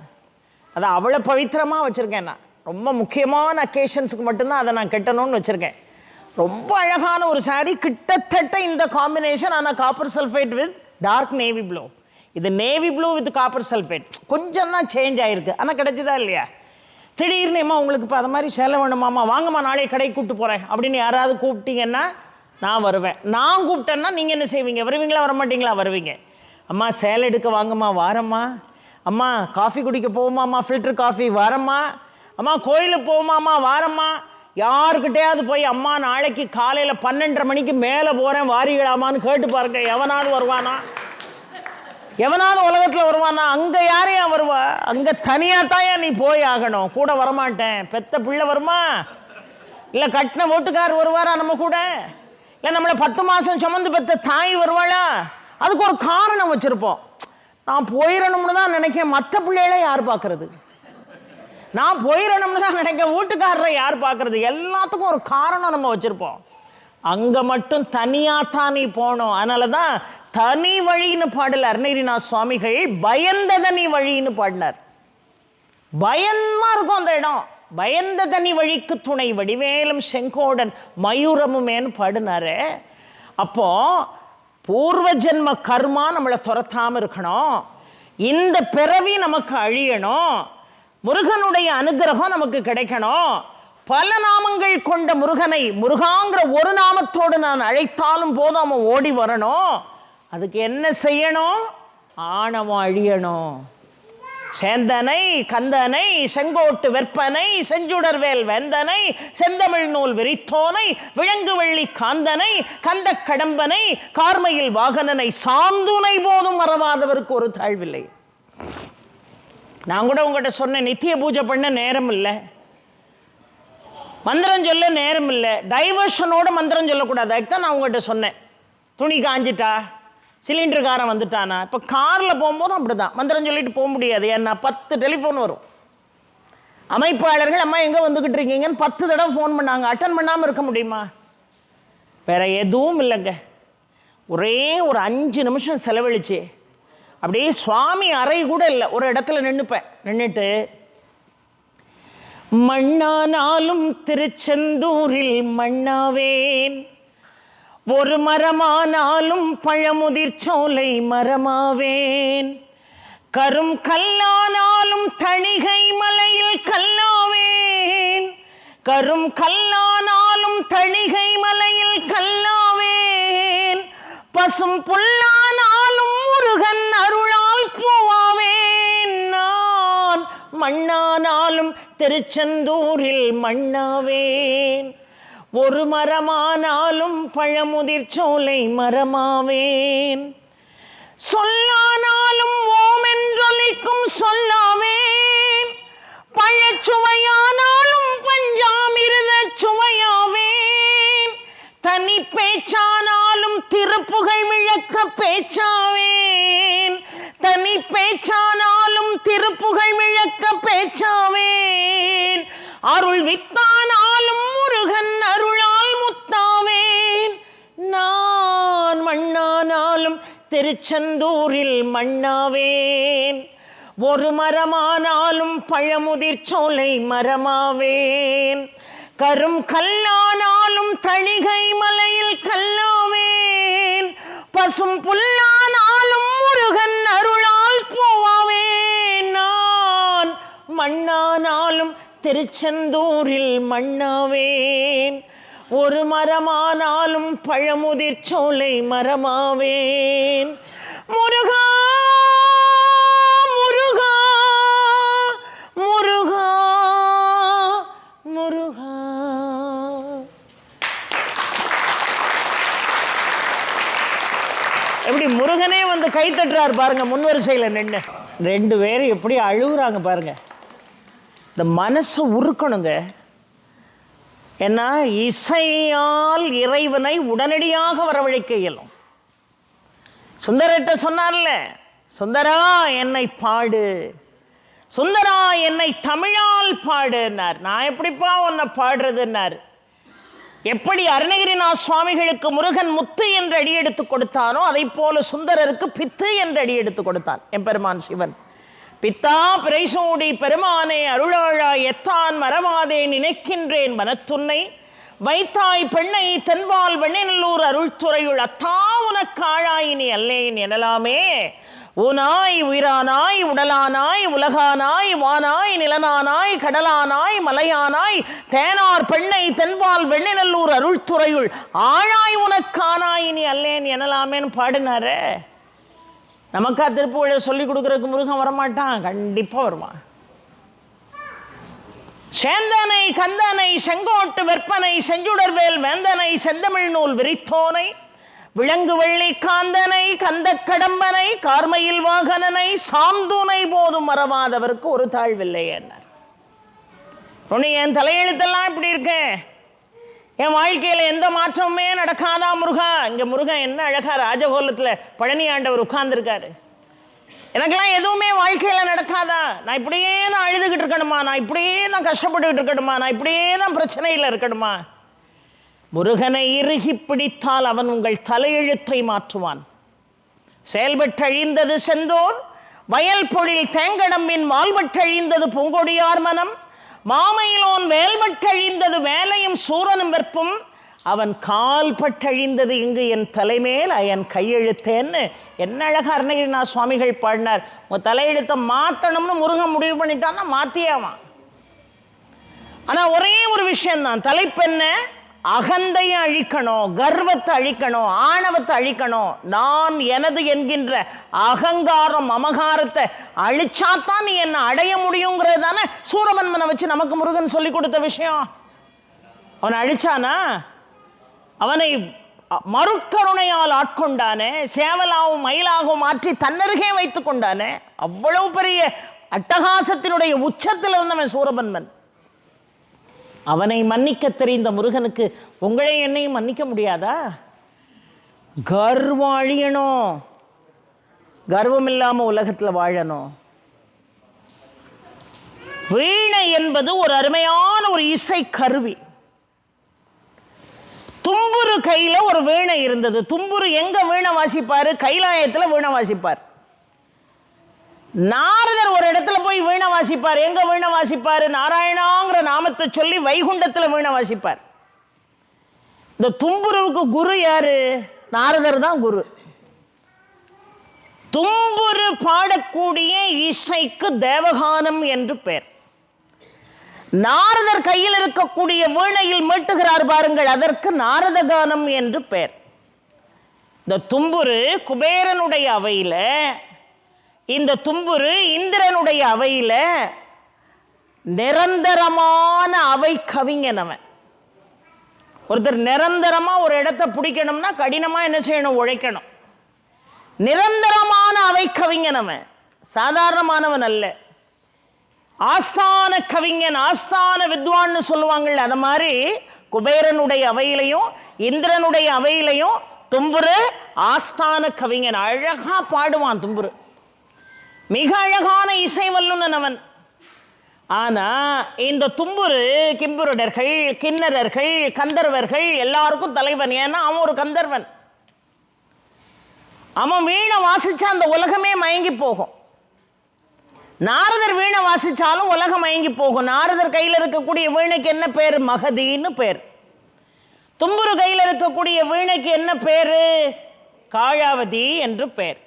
அதை அவ்வளோ பவித்திரமாக வச்சுருக்கேன். நான் ரொம்ப முக்கியமான அக்கேஷன்ஸுக்கு மட்டும்தான் அதை நான் கட்டணும்னு வச்சுருக்கேன். ரொம்ப அழகான ஒரு சாரி, கிட்டத்தட்ட இந்த காம்பினேஷன். ஆனால் copper sulphate with dark navy blue. இது navy blue with copper sulphate. கொஞ்சம் தான் சேஞ்ச் ஆகிருக்கு, ஆனால் கிடைச்சதா இல்லையா? திடீர்னு அம்மா உங்களுக்கு இப்போ அது மாதிரி சேலை வேணுமாம்மா, வாங்கம்மா நாளைக்கு கடைக்கு கூப்பிட்டு போகிறேன் அப்படின்னு யாராவது கூப்பிட்டீங்கன்னா நான் வருவேன். நான் கூப்பிட்டேன்னா நீங்கள் என்ன செய்வீங்க, வருவீங்களா வரமாட்டிங்களா? வருவீங்க. அம்மா சேலை எடுக்க வாங்கம்மா, வாரம்மா. அம்மா காஃபி குடிக்க போவோமாம்மா, ஃபில்டர் காஃபி, வாரம்மா. அம்மா கோயிலுக்கு போவோமாம்மா, வாரம்மா. யாருக்கிட்டையாவது போய் அம்மா நாளைக்கு காலையில் 12:30 மணிக்கு மேலே போகிறேன் வாரிகளாமான்னு கேட்டு பாருங்க, எவனாவது வருவானா? எவனாவது உலகத்தில் வருவானா? அங்கே யாரையா வருவா? அங்கே தனியாக தாயா நீ போய் ஆகணும், கூட வரமாட்டேன். பெத்த பிள்ளை வருமா? இல்லை கட்டின வீட்டுக்கார் வருவாரா நம்ம கூட? இல்லை நம்மளை 10 மாதம் சுமந்து பெற்ற தாய் வருவாளா? அதுக்கு ஒரு காரணம் வச்சுருப்போம். நான் போயிடணும்னு தான் நினைக்கிறேன், மற்ற பிள்ளைகளை யார் பார்க்கறது? நான் போயிடணும்னு தான் நினைக்கிறேன், வீட்டுக்காரரை யார் பார்க்கறது? எல்லாத்துக்கும் ஒரு காரணம் நம்ம வச்சுருப்போம். அங்கே மட்டும் தனியாக தான் நீ போகணும். அதனால தான் தனி வழின்னு பாடல அருணகிரிநாத சுவாமிகள் பயந்ததனி வழின்னு பாடினார். பயமா இருக்கும் அந்த இடம். பயந்த தனி வழிக்கு துணை வடிவேலும் செங்கோடன் மயூரமுமேன்னு பாடினாரு. அப்போ பூர்வ ஜென்ம கர்மா நம்மளை துரத்தாமல் இருக்கணும், இந்த பிறவி நமக்கு அழியணும், முருகனுடைய அனுகிரகம் நமக்கு கிடைக்கணும். பல நாமங்கள் கொண்ட முருகனை முருகாங்கிற ஒரு நாமத்தோடு நான் அழைத்தாலும் போதும் அவன் ஓடி வரணும். அதுக்கு என்ன செய்யணும்? ஆணவம் அழியணும். சேந்தனை கந்தனை செங்கோட்டு வெற்பனை செஞ்சுடர்வேல் வேந்தனை செந்தமிழ் நூல் விரித்தோனை விளங்கு வெள்ளி காந்தனை கந்த கடம்பனை கார்மையில் வாகனனை சாந்துனை போதும் மறவாதவருக்கு ஒரு தாழ்வில்லை. நான் கூட உங்கள்கிட்ட சொன்னேன், நித்திய பூஜை பண்ண நேரம் இல்லை, மந்திரம் சொல்ல நேரம் இல்லை, டைவர்ஷனோட மந்திரம் சொல்லக்கூடாது. அதுக்கு தான் நான் உங்கள்கிட்ட சொன்னேன், துணி காஞ்சிட்டா சிலிண்டருக்காரன் வந்துட்டானா. இப்போ காரில் போகும்போது அப்படி தான் மந்திரம் சொல்லிட்டு போக முடியாது. ஏன்னா 10 டெலிஃபோன் வரும். அமைப்பாளர்கள் அம்மா எங்கே வந்துக்கிட்டு இருக்கீங்கன்னு 10 தடவை ஃபோன் பண்ணாங்க. அட்டன் பண்ணாமல் இருக்க முடியுமா? வேற எதுவும் இல்லைங்க. ஒரே ஒரு 5 நிமிஷம் செலவழிச்சு அப்படியே சுவாமி அறை கூட இல்லை, ஒரு இடத்துல நின்றுட்டு மண்ணானாலும் திருச்செந்தூரில் மண்ணாவேன், ஒரு மரமானாலும் பழமுதிர் சோலை மரமாவேன், கரும் கல்லானாலும் தணிகை மலையில் கல்லாவேன், கரும் கல்லானாலும் தணிகை மலையில் கல்லாவேன், பசும் புல்லானாலும் முருகன் அருளால் பூவாவேன், நான் மண்ணானாலும் திருச்செந்தூரில் மண்ணாவேன், ஒரு மரமானாலும் பழமுதிர் சோலை மரமாவேன், சொல்லானாலும் ஓமென்றொலிக்கும் சொல்லாவேன், பழச்சுவையானாலும் பஞ்சாமிர்த சுவையாவேன், தனி பேச்சானாலும் திருப்புகழ் விளக்க பேச்சாவேன், தனி பேச்சானாலும் திருப்புகழ் விளக்க பேச்சாவேன், அருள் வித்தானாலும் முருகன் அருளால் முத்தாவேன், நான் மண்ணானாலும் திருச்செந்தூரில் மண்ணாவேன், ஒரு மரமானாலும் பழமுதிர் சோலை மரமாவேன், கரும் கல்லானாலும் தணிகை மலையில் கல்லாவேன், பசும் புல்லானாலும் முருகன் அருளால் பூவாவேன், நான் மண்ணானாலும் திருச்செந்தூரில் மண்ணாவேன், ஒரு மரமானாலும் பழமுதிர் சோலை மரமாவேன், முருகா முருகா முருகா முருகா. எப்படி முருகனே வந்து கை தட்டுறாரு பாருங்க, முன்வரிசையில் நின்று 2 பேரும் எப்படி அழுகுறாங்க பாருங்க. இந்த மனசை உருக்கணுங்க. ஏன்னா இசையால் இறைவனை உடனடியாக வரவழைக்க இயலும். சுந்தரட்ட சொன்னார்ல, சுந்தரா என்னை பாடு, சுந்தரா என்னை தமிழால் பாடுனார். நான் எப்படிப்பா உன்னை பாடுறதுன்னார். எப்படி அருணகிரிநாத் சுவாமிகளுக்கு முருகன் முத்து என்று அடியெடுத்து கொடுத்தானோ அதை போல சுந்தரருக்கு பித்து என்று அடியெடுத்து கொடுத்தான் எம்பெருமான் சிவன். பித்தா பிரைசூடி பெருமானே அருளாழா எத்தான் மறவாதே நினைக்கின்றேன் மனத்துன்னை, வைத்தாய் பெண்ணை தென்பால் வெண்ணநல்லூர் அருள்துறையுள் அத்தா உனக்காழாயினி அல்லேன் எனலாமே, ஊனாய் உயிரானாய் உடலானாய் உலகானாய் வானாய் நிலனானாய் கடலானாய் மலையானாய் தேனார் பெண்ணை தென்பால் வெண்ணநல்லூர் அருள்துறையுள் ஆழாய் உனக்கானாயினி அல்லேன் எனலாமேன்னு பாடினாரு. நமக்கா திருப்புகழை சொல்லிக் கொடுக்கறதுக்கு முருகன் வரமாட்டான்? கண்டிப்பாக வருவான். சேந்தனை கந்தனை செங்கோட்டு வெற்பனை செஞ்சுடர்வேல் வேந்தனை செந்தமிழ் நூல் விரித்தோனை விளங்கு வெள்ளி காந்தனை கந்த கடம்பனை கார்மையில் வாகனனை சாந்துனை போதும் மறவாதவருக்கு ஒரு தாழ்வில்லை என்னார். என் தலையெழுத்தெல்லாம் இப்படி இருக்கேன், என் வாழ்க்கையில் எந்த மாற்றமுமே நடக்காதா முருகா? இங்கே முருகன் என்ன அழகா ராஜகோலத்தில் பழனி ஆண்டவர் உட்கார்ந்துருக்காரு. எனக்கெல்லாம் எதுவுமே வாழ்க்கையில் நடக்காதா? நான் இப்படியே தான் அழுதுகிட்டு இருக்கணுமா? நான் இப்படியே தான் கஷ்டப்பட்டுக்கிட்டு இருக்கணுமா? நான் இப்படியே தான் பிரச்சனையில் இருக்கணுமா? முருகனை இறுகி பிடித்தால் அவன் உங்கள் தலையெழுத்தை மாற்றுவான். செயல்பட்டழிந்தது செந்தோர் வயல் பொழில் தேங்கடம்பின் மால்பட்டழிந்தது பூங்கொடியார் மனம், மாமையிலோன் வேல்பட்டழிந்தது வேலையும் சூரனும் வெற்பும், அவன் கால் பட்டழிந்தது இங்கு என் தலைமேல் என் கையெழுத்தேன்னு என்ன அழகா அருணகிரிநாத் சுவாமிகள் பாடினார். உன் தலையெழுத்தை மாற்றணும்னு முருகன் முடிவு பண்ணிட்டான்னா மாற்றியாவான். ஆனால் ஒரே ஒரு விஷயம்தான், தலைப்பென்ன அகந்தையை அழிக்கணும், கர்வத்தை அழிக்கணும், ஆணவத்தை அழிக்கணும், நான் எனது என்கின்ற அகங்காரம் அமகாரத்தை அழிச்சாத்தான் நீ என்ன அடைய முடியுங்கிறது தானே சூரபன்மனை வச்சு நமக்கு முருகன் சொல்லி கொடுத்த விஷயம். அவனை அழிச்சானா? அவனை மறுக்கருணையால் ஆட்கொண்டானே, சேவலாகவும் மயிலாகவும் மாற்றி தன்னருகே வைத்து கொண்டானே. அவ்வளவு பெரிய அட்டகாசத்தினுடைய உச்சத்தில் இருந்தவன் சூரபன்மன். அவனை மன்னிக்க தெரிந்த முருகனுக்கு உங்களை என்னையும் மன்னிக்க முடியாதா? கர்வம் அழியணும், கர்வம் இல்லாமல் உலகத்தில் வாழணும். வீணை என்பது ஒரு அருமையான ஒரு இசை கருவி. தும்புரு கையில ஒரு வீணை இருந்தது. தும்புரு எங்க வீணை வாசிப்பாரு? கைலாயத்தில் வீணை வாசிப்பார். நாரதர் ஒரு இடத்துல போய் வீணை வாசிப்பார். எங்க வீணை வாசிப்பார்? நாராயணாங்கிற நாமத்தை சொல்லி வைகுண்டத்தில் வீணை வாசிப்பார். இந்த தும்புருவுக்கு குரு யாரு? நாரதர் தான் குரு. தும்புரு பாடக்கூடிய இசைக்கு தேவகானம் என்று பெயர். நாரதர் கையில் இருக்கக்கூடிய வீணையில் மீட்டுகிறார் பாருங்கள், அதற்கு நாரதகானம் என்று பெயர். இந்த தும்புரு குபேரனுடைய அவையில, இந்த தும்புரு இந்திரனுடைய அவையில நிரந்தரமான அவை கவிஞன் அவன். ஒருத்தர் நிரந்தரமா ஒரு இடத்தை பிடிக்கணும்னா கடினமா என்ன செய்யணும்? உழைக்கணும். நிரந்தரமான அவை கவிஞன் அவன், சாதாரணமானவன் அல்ல. ஆஸ்தான கவிஞன், ஆஸ்தான வித்வான்னு சொல்லுவாங்கள்ல, அது மாதிரி குபேரனுடைய அவையிலையும் இந்திரனுடைய அவையிலையும் தும்புரு ஆஸ்தான கவிஞன். அழகா பாடுவான் தும்புரு, மிக அழகான இசை வல்லுநன் அவன். ஆனா இந்த தும்புரு கிம்புருடர்கள், கிண்ணறர்கள், கந்தர்வர்கள் எல்லாருக்கும் தலைவன். ஏன்னா அவன் ஒரு கந்தர்வன். அவன் வீணை வாசிச்சா அந்த உலகமே மயங்கி போகும். நாரதர் வீணை வாசிச்சாலும் உலகம் மயங்கி போகும். நாரதர் கையில் இருக்கக்கூடிய வீணைக்கு என்ன பேர்? மகதின்னு பேர். தும்புரு கையில் இருக்கக்கூடிய வீணைக்கு என்ன பேரு? காழாவதி என்று பேர்.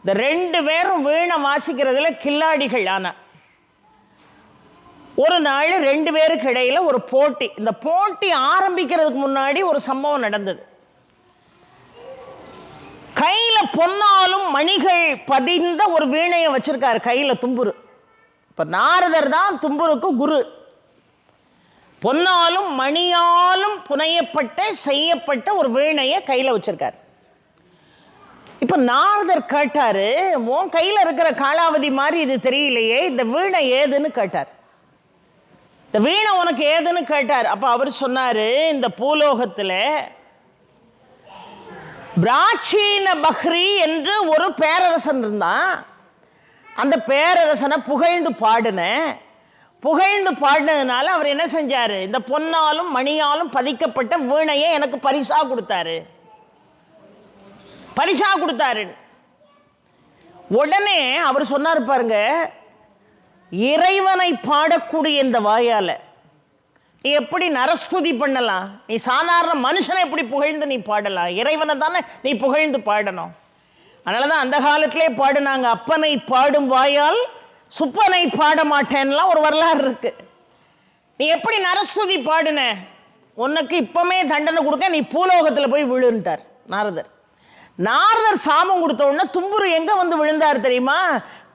இந்த ரெண்டு பேரும் வீணை வாசிக்கிறதுல கில்லாடிகள். ஆனா ஒரு நாள் ரெண்டு பேருக்கு இடையில ஒரு போட்டி. இந்த போட்டி ஆரம்பிக்கிறதுக்கு முன்னாடி ஒரு சம்பவம் நடந்தது. கையில பொன்னாலும் மணிகள் பதிந்த ஒரு வீணையை வச்சிருக்காரு கையில தும்புரு. இப்ப நாரதர் தான் தும்புருக்கு குரு. பொன்னாலும் மணியாலும் புனையப்பட்ட செய்யப்பட்ட ஒரு வீணையை கையில வச்சிருக்காரு. இப்ப நாரதர் கேட்டாரு, உன் கையில இருக்கிற காலாவதி மாதிரி இது தெரியலையே, இந்த வீணை ஏதுன்னு கேட்டார். இந்த வீணை உனக்கு ஏதுன்னு கேட்டார். அப்ப அவர் சொன்னாரு, இந்த பூலோகத்துல பிராச்சீன பஹ்ரி என்று ஒரு பேரரசன் இருந்தான். அந்த பேரரசனை புகழ்ந்து பாடினேன். புகழ்ந்து பாடினதுனால அவர் என்ன செஞ்சாரு? இந்த பொன்னாலும் மணியாலும் பதிக்கப்பட்ட வீணையை எனக்கு பரிசா கொடுத்தாரு. பரிசா கொடுத்தாரு. உடனே அவர் சொன்னார் பாருங்க, இறைவனை பாடக்கூடிய இந்த வாயால நீ எப்படி நரஸ்துதி பண்ணலாம்? நீ சாதாரண மனுஷனை எப்படி புகழ்ந்து நீ பாடலாம்? இறைவனை தானே நீ புகழ்ந்து பாடணும். அதனால தான் அந்த காலத்திலே பாடுனாங்க, அப்பனை பாடும் வாயால் சுப்பனை பாட மாட்டேன்லாம் ஒரு வரலாறு இருக்கு. நீ எப்படி நரஸ்துதி பாடுன? உனக்கு இப்பமே தண்டனை கொடுக்க, நீ பூலோகத்தில் போய் விழுந்துட்டார் நாரதர். நாரதர் சாபம் கொடுத்த உடனே தும்புரு எங்க வந்து விழுந்தார் தெரியுமா?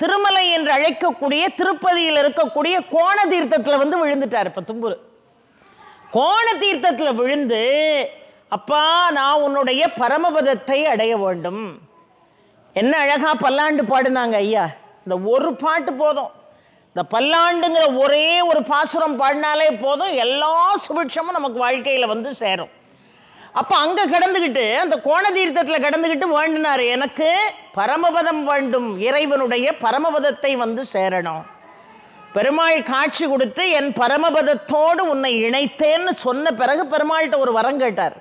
திருமலை என்று அழைக்கக்கூடிய திருப்பதியில் இருக்கக்கூடிய கோண தீர்த்தத்தில் வந்து விழுந்துட்டார். இப்ப தும்புரு கோண தீர்த்தத்தில் விழுந்து, அப்பா நான் உன்னுடைய பரமபதத்தை அடைய வேண்டும். என்ன அழகா பல்லாண்டு பாடுனாங்க ஐயா. இந்த ஒரு பாட்டு போதும். இந்த பல்லாண்டுங்கிற ஒரே ஒரு பாசுரம் பாடினாலே போதும், எல்லா சுபிட்சமும் நமக்கு வாழ்க்கையில் வந்து சேரும். அப்போ அங்கே கிடந்துக்கிட்டு, அந்த கோண தீர்த்தத்தில் கிடந்துக்கிட்டு வேண்டினார், எனக்கு பரமபதம் வேண்டும், இறைவனுடைய பரமபதத்தை வந்து சேரணும். பெருமாள் காட்சி கொடுத்து என் பரமபதத்தோடு உன்னை இணைத்தேன்னு சொன்ன பிறகு பெருமாள்கிட்ட ஒரு வரம் கேட்டார்.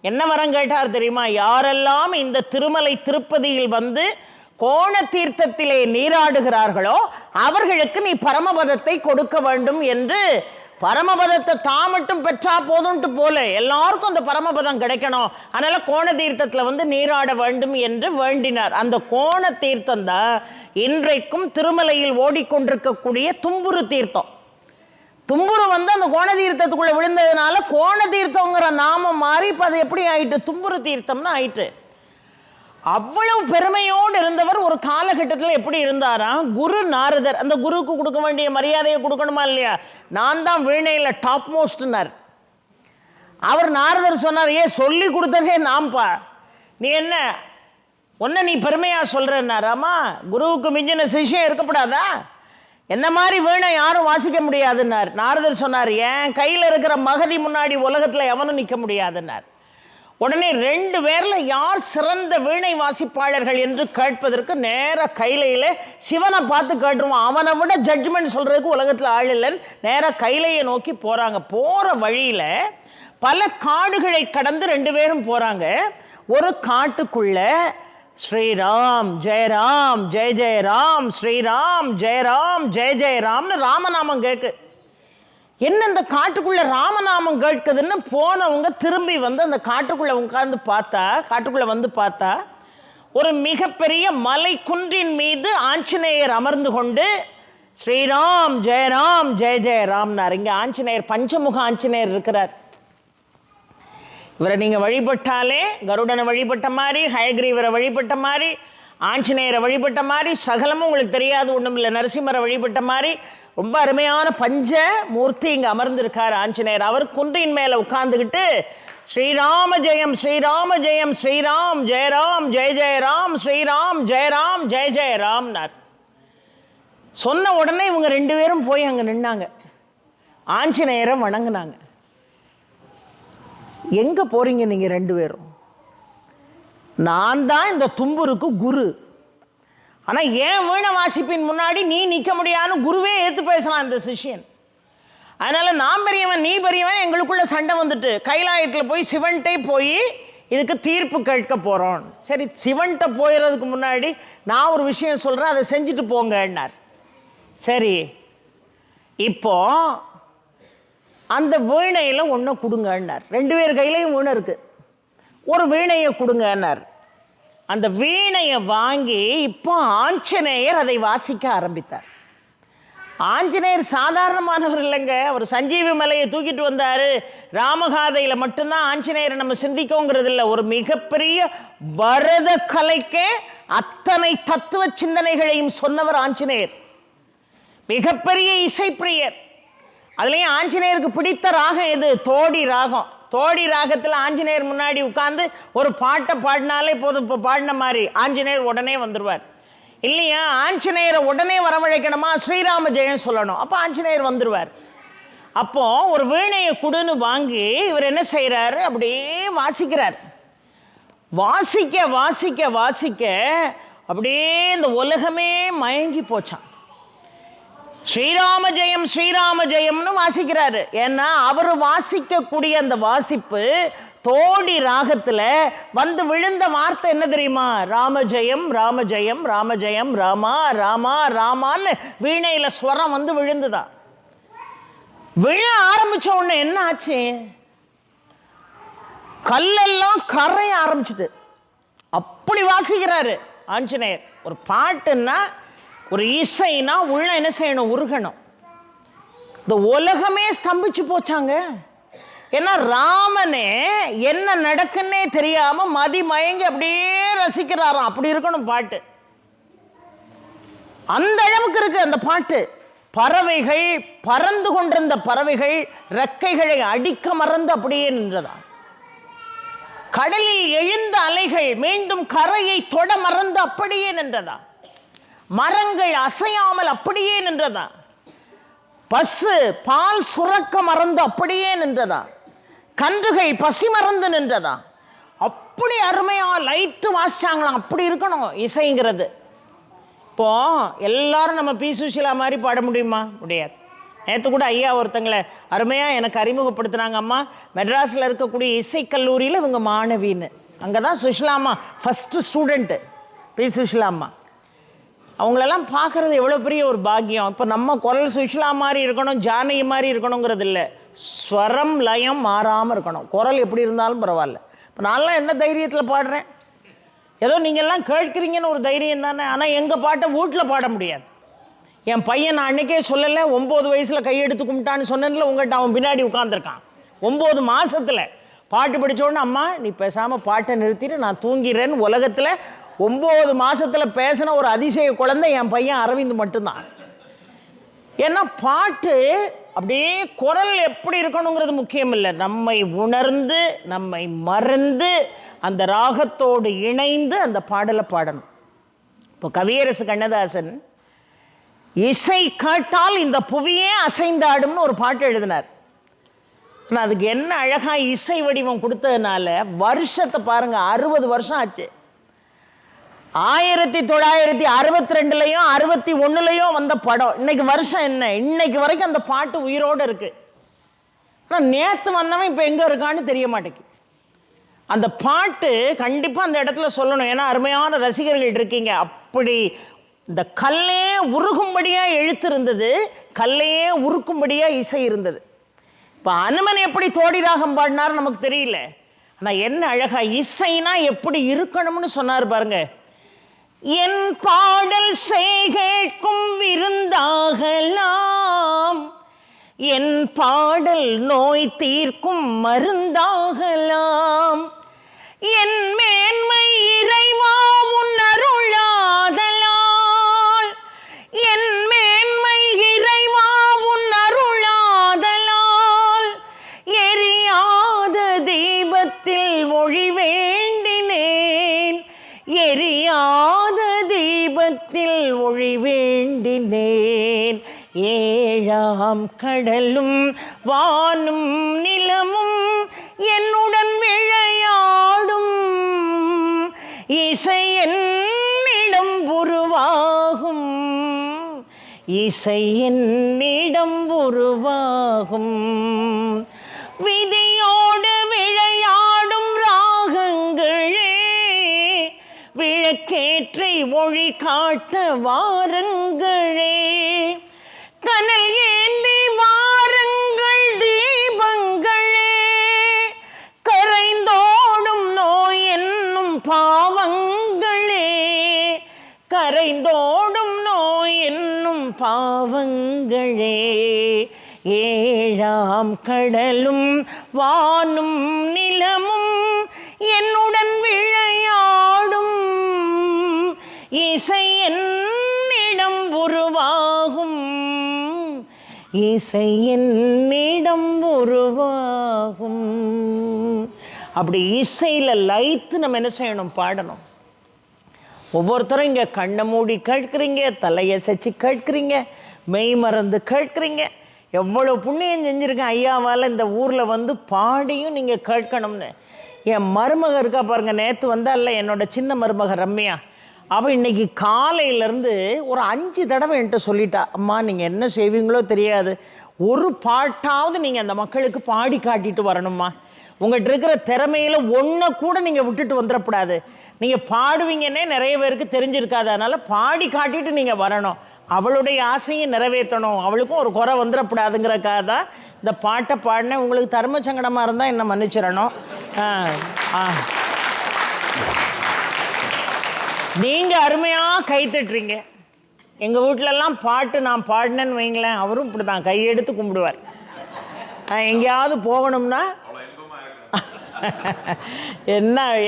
என்ன வரம் கேட்டார் தெரியுமா? யாரெல்லாம் இந்த திருமலை திருப்பதியில் வந்து கோண தீர்த்தத்திலே நீராடுகிறார்களோ அவர்களுக்கு நீ பரமபதத்தை கொடுக்க வேண்டும் என்று. பரமபதத்தை தான் மட்டும் பெற்றா போதும்ட்டு போல, எல்லாருக்கும் அந்த பரமபதம் கிடைக்கணும், அதனால கோண தீர்த்தத்தில் வந்து நீராட வேண்டும் என்று வேண்டினார். அந்த கோண தீர்த்தம் தான் இன்றைக்கும் திருமலையில் ஓடிக்கொண்டிருக்கக்கூடிய தும்புரு தீர்த்தம். தும்புரு வந்து அந்த கோண தீர்த்தத்துக்குள்ளே விழுந்ததுனால கோண தீர்த்தங்கிற நாமம் மாறி இப்போ அது எப்படி ஆயிட்டு, தும்புரு தீர்த்தம்னு ஆயிட்டு. அவ்வளவு பெருமையோடு இருந்தவர் ஒரு காலகட்டத்தில் எப்படி இருந்தாராம், குரு நாரதர். அந்த குருவுக்கு கொடுக்க வேண்டிய மரியாதையை கொடுக்கணுமா இல்லையா? நான் தான் வீணையில் டாப் மோஸ்ட்னார். அவர் நாரதர் சொன்னார், ஏன் சொல்லி கொடுத்ததே நான்ப்பா, நீ என்ன ஒன்று நீ பெருமையாக சொல்கிறேன்னாராமா. குருவுக்கு மிஞ்சின சிஷ்யம் இருக்கப்படாதா? என்ன மாதிரி வீணை யாரும் வாசிக்க முடியாதுன்னார். நாரதர் சொன்னார், என் கையில் இருக்கிற மகதி முன்னாடி உலகத்தில் எவனும் நிற்க முடியாதுன்னார். உடனே 2 பேரில் யார் சிறந்த வீணை வாசிப்பாளர்கள் என்று கேட்பதற்கு நேராக கைலையில் சிவனை பார்த்து கேட்டுருவான். அவனை விட ஜட்ஜ்மெண்ட் சொல்கிறதுக்கு உலகத்தில் ஆள் இல்லைன்னு நேராக கைலையை நோக்கி போகிறாங்க. போகிற வழியில் பல காடுகளை கடந்து 2 பேரும் போகிறாங்க. ஒரு காட்டுக்குள்ள ஸ்ரீராம் ஜெயராம் ஜெய ஜெயராம், ஸ்ரீராம் ஜெயராம் ஜெய ஜெயராம்னு ராமநாமம் கேட்கு. என்ன இந்த காட்டுக்குள்ள ராமநாமம் கேட்குதுன்னு போனவங்க திரும்பி வந்து அந்த காட்டுக்குள்ள உட்கார்ந்து பார்த்தா, காட்டுக்குள்ள வந்து பார்த்தா ஒரு மிகப்பெரிய மலை குன்றின் மீது ஆஞ்சநேயர் அமர்ந்து கொண்டு ஸ்ரீராம் ஜெயராம் ஜெய ஜெயராம்னார். இங்கே ஆஞ்சநேயர் பஞ்சமுக ஆஞ்சநேயர் இருக்கிறார். இவரை நீங்கள் வழிபட்டாலே கருடனை வழிபட்ட மாதிரி, ஹயக்ரீவரை வழிபட்ட மாதிரி, ஆஞ்சநேயரை வழிபட்ட மாதிரி, சகலமும் உங்களுக்கு தெரியாது ஒன்றும் இல்லை, நரசிம்மரை வழிபட்ட மாதிரி ரொம்ப அருமையான பஞ்ச மூர்த்தி இங்கே அமர்ந்திருக்கார் ஆஞ்சநேயர். அவர் குன்றின் மேலே உட்கார்ந்துக்கிட்டு ஸ்ரீராம ஜெயம் ஸ்ரீராம ஜெயம் ஸ்ரீராம் ஜெயராம் ஜெய ஜெயராம் ஸ்ரீராம் ஜெயராம் ஜெய ஜெயராம்னார். சொன்ன உடனே இவங்க 2 பேரும் போய் அங்கே நின்னாங்க, ஆஞ்சநேயரை வணங்கினாங்க. எங்கே போகிறீங்க நீங்கள் 2 பேரும்? நான் தான் இந்த தும்புருக்கு குரு, ஆனால் ஏன் வீணை வாசிப்பின் முன்னாடி நீ நிற்க முடியாதுன்னு குருவே ஏற்று பேசலாம் இந்த சிஷ்யன். அதனால் நான் பெரியவன் நீ பெரியவன் எங்களுக்குள்ள சண்டை வந்துட்டு கைலாயத்தில் போய் சிவன்கிட்டே போய் இதுக்கு தீர்ப்பு கேட்க போகிறோம். சரி, சிவன்கிட்ட போயிடுறதுக்கு முன்னாடி நான் ஒரு விஷயம் சொல்கிறேன், அதை செஞ்சுட்டு போங்கன்னார். சரி, இப்போ அந்த வீணையில் ஒன்று கொடுங்கன்னார். 2 பேர் கையிலையும் வீணை இருக்குது, ஒரு வீணையை கொடுங்கன்னார். அந்த வீணையை வாங்கி இப்போ ஆஞ்சநேயர் அதை வாசிக்க ஆரம்பித்தார். ஆஞ்சநேயர் சாதாரணமானவர் இல்லைங்க, அவர் சஞ்சீவி மலையை தூக்கிட்டு வந்தார். ராமகாதையில் மட்டும்தான் ஆஞ்சநேயரை நம்ம சிந்திக்கோங்கிறது இல்லை, ஒரு மிகப்பெரிய பரத கலைக்கே அத்தனை தத்துவ சிந்தனைகளையும் சொன்னவர் ஆஞ்சநேயர். மிகப்பெரிய இசைப்பிரியர். அதுலேயும் ஆஞ்சநேயருக்கு பிடித்த ராகம் எது? தோடி ராகம். தோடி ராகத்தில் ஆஞ்சநேயர் முன்னாடி உட்கார்ந்து ஒரு பாட்டை பாடினாலே போதும், இப்போ பாடின மாதிரி ஆஞ்சநேயர் உடனே வந்துடுவார். இல்லையா, ஆஞ்சநேயரை உடனே வரவழைக்கணுமா, ஸ்ரீராம ஜெயம் சொல்லணும், அப்போ ஆஞ்சநேயர் வந்துடுவார். அப்போ ஒரு வீணையை கொடுன்னு வாங்கி இவர் என்ன செய்கிறாரு, அப்படியே வாசிக்கிறார். வாசிக்க வாசிக்க வாசிக்க அப்படியே இந்த உலகமே மயங்கி போச்சான். ஸ்ரீராம ஜெயம்னு வாசிக்கிறாரு. ஏன்னா அவர் வாசிக்கக்கூடிய அந்த வாசிப்பு தோடி ராகத்தில் வந்து விழுந்த வார்த்தை என்ன தெரியுமா? ராமஜெயம் ராமஜெயம் ராமஜெயம் ராமா ராமா ராமான்னு வீணையில் ஸ்வரம் வந்து விழுந்துதான். விழ ஆரம்பிச்ச உடனே என்ன ஆச்சு, கல்லெல்லாம் கரைய ஆரம்பிச்சுட்டு. அப்படி வாசிக்கிறாரு ஆஞ்சநேயர். ஒரு பாட்டுன்னா, ஒரு இசைனா உள்ள என்ன செய்யணும், உருகணும். இந்த உலகமே ஸ்தம்பிச்சு போச்சாங்க. ஏன்னா ராமனே என்ன நடக்குன்னே தெரியாம மதி மயங்கி அப்படியே ரசிக்கிறாராம். அப்படி இருக்கணும் பாட்டு, அந்த அளவுக்கு இருக்கு அந்த பாட்டு. பறவைகள் பறந்து கொண்டிருந்த பறவைகள் ரெக்கைகளை அடிக்க மறந்து அப்படியே நின்றதா. கடலில் எழுந்த அலைகள் மீண்டும் கரையை தொட மறந்து அப்படியே நின்றதா. மரங்கள் அசையாமல் அப்படியே நின்றதா. பசு பால் சுரக்க மறந்து அப்படியே நின்றதா. கன்றுகள் பசி மறந்து நின்றதா. அப்படி அருமையா லைட்டு வாசிச்சாங்களாம். அப்படி இருக்கணும் இசைங்கிறது. இப்போ எல்லாரும் நம்ம பி சுஷீலா மாதிரி பாட முடியுமா? முடியாது. நேற்று கூட ஐயா ஒருத்தங்களை அருமையாக எனக்கு அறிமுகப்படுத்தினாங்க. அம்மா, மெட்ராஸில் இருக்கக்கூடிய இசைக்கல்லூரியில் இவங்க மாணவின்னு. அங்கே தான் சுஷிலாம்மா ஃபஸ்ட்டு ஸ்டூடெண்ட்டு, பி சுஷிலாம்மா. அவங்களெல்லாம் பார்க்குறது எவ்வளோ பெரிய ஒரு பாக்கியம். இப்போ நம்ம குரல் சுஷிலா மாதிரி இருக்கணும், ஜானகி மாதிரி இருக்கணுங்கிறது இல்லை, ஸ்வரம் லயம் மாறாமல் இருக்கணும். குரல் எப்படி இருந்தாலும் பரவாயில்ல. இப்போ நான்லாம் என்ன தைரியத்தில் பாடுறேன், ஏதோ நீங்கள்லாம் கேட்குறீங்கன்னு ஒரு தைரியம் தானே. ஆனால் எங்கள் பாட்டை வீட்டில் பாட முடியாது. என் பையன் நான் அன்றைக்கே சொல்லலை, 9 வயசில் கையெடுத்து கும்பிட்டான்னு சொன்னேன்ல உங்கள்கிட்ட, அவன் பின்னாடி உட்காந்துருக்கான் 9 மாதத்தில். பாட்டு படித்தோடனே அம்மா நீ பேசாமல் பாட்டை நிறுத்திட்டு நான் தூங்கிறேன்னு உலகத்தில் 9 மாதத்தில் பேசின ஒரு அதிசய குழந்தை என் பையன் அரவிந்த் மட்டும்தான். ஏன்னா பாட்டு அப்படியே குரல் எப்படி இருக்கணுங்கிறது முக்கியம் இல்லை, நம்மை உணர்ந்து நம்மை மறந்து அந்த ராகத்தோடு இணைந்து அந்த பாடலை பாடணும். இப்போ கவியரசு கண்ணதாசன் இசை கேட்டால் இந்த புவியே அசைந்தாடும்னு ஒரு பாட்டு எழுதினார். ஆனால் அதுக்கு என்ன அழகாக இசை வடிவம் கொடுத்ததுனால வருஷத்தை பாருங்கள், 60 வருஷம் ஆச்சு. 1962லையும் 61லையும் வந்த படம். இன்னைக்கு வருஷம் என்ன, இன்னைக்கு வரைக்கும் அந்த பாட்டு உயிரோடு இருக்கு. ஆனால் நேற்று வந்தவன் இப்போ எங்கே இருக்கான்னு தெரிய மாட்டேங்குது. அந்த பாட்டு கண்டிப்பாக அந்த இடத்துல சொல்லணும், ஏன்னா அருமையான ரசிகர்கள் இருக்கீங்க. அப்படி இந்த கல்லே உருகும்படியாக எழுத்து இருந்தது, கல்லையே உருக்கும்படியாக இசை இருந்தது. இப்போ அனுமன் எப்படி தோடி ராகம் பாடினார் நமக்கு தெரியல, ஆனால் என்ன அழகா இசைனா எப்படி இருக்கணும்னு சொன்னார் பாருங்க. என் பாடல் செய்கேட்கும் விருந்தாகலாம், என் பாடல் நோய் தீர்க்கும் மருந்தாகலாம், என் மேன்மை இறைவா உன் அருளாதலால், என் மேன்மை இறைவா உன் அருளாதலால், எரியாத தீபத்தில் மொழி வேண்டினேன், எரியாத தீபத்தில் ஒளி வேண்டினேன், ஏழாம் கடலும் வானும் நிலமும் என்னுடன் விளையாடும், இசை என்னிடம் உருவாகும், இசை என்னிடம் உருவாகும், விதியோடு விளையாடும் ராகங்களே, விளக்கேற்றி ஒளி காட்ட வாருங்களே, கனல் ஏந்தி வாருங்கள் தீபங்களே, கரைந்தோடும் நோய் என்னும் பாவங்களே, கரைந்தோடும் நோய் என்னும் பாவங்களே, ஏழாம் கடலும் வானும் நிலமும் என்னுடன் விளையாடும், இசை என்னிடம் உருவாகும், இசை என்னிடம் உருவாகும். அப்படி இசையில் லயித்து நம்ம என்ன செய்யணும், பாடணும். ஒவ்வொருத்தரும் இங்கே கண்ணை மூடி கேட்குறீங்க, தலையசைச்சு கேட்குறீங்க, மெய் மறந்து கேட்குறீங்க. எவ்வளோ புண்ணியம் செஞ்சுருக்கேன் ஐயாவால் இந்த ஊரில் வந்து பாடியும் நீங்கள் கேட்கணும்னு. என் மருமக இருக்கா பாருங்கள், நேற்று வந்தால என்னோட சின்ன மருமக ரம்யா, அவள் இன்றைக்கி காலையிலேருந்து ஒரு 5 தடவை என்கிட்ட சொல்லிட்டா, அம்மா நீங்கள் என்ன செய்வீங்களோ தெரியாது, ஒரு பாட்டாவது நீங்கள் அந்த மக்களுக்கு பாடி காட்டிட்டு வரணும்மா, உங்கள்கிட்ட இருக்கிற திறமையில் ஒன்றை கூட நீங்கள் விட்டுட்டு வந்துடக்கூடாது, நீங்கள் பாடுவீங்கன்னே நிறைய பேருக்கு தெரிஞ்சிருக்காது, அதனால் பாடி காட்டிட்டு நீங்கள் வரணும், அவளுடைய ஆசையும் நிறைவேற்றணும், அவளுக்கும் ஒரு குறை வந்துடக்கூடாதுங்கிறக்காக தான் இந்த பாட்டை பாடினேன். உங்களுக்கு தர்ம சங்கடமாக இருந்தால் என்னை மன்னிச்சிடணும். நீங்கள் அருமையாக கைத்தட்டுறீங்க. எங்கள் வீட்டிலலாம் பாட்டு நான் பாடினேன்னு வைங்களேன், அவரும் இப்படி தான் கையெடுத்து கும்பிடுவார். எங்கேயாவது போகணும்னா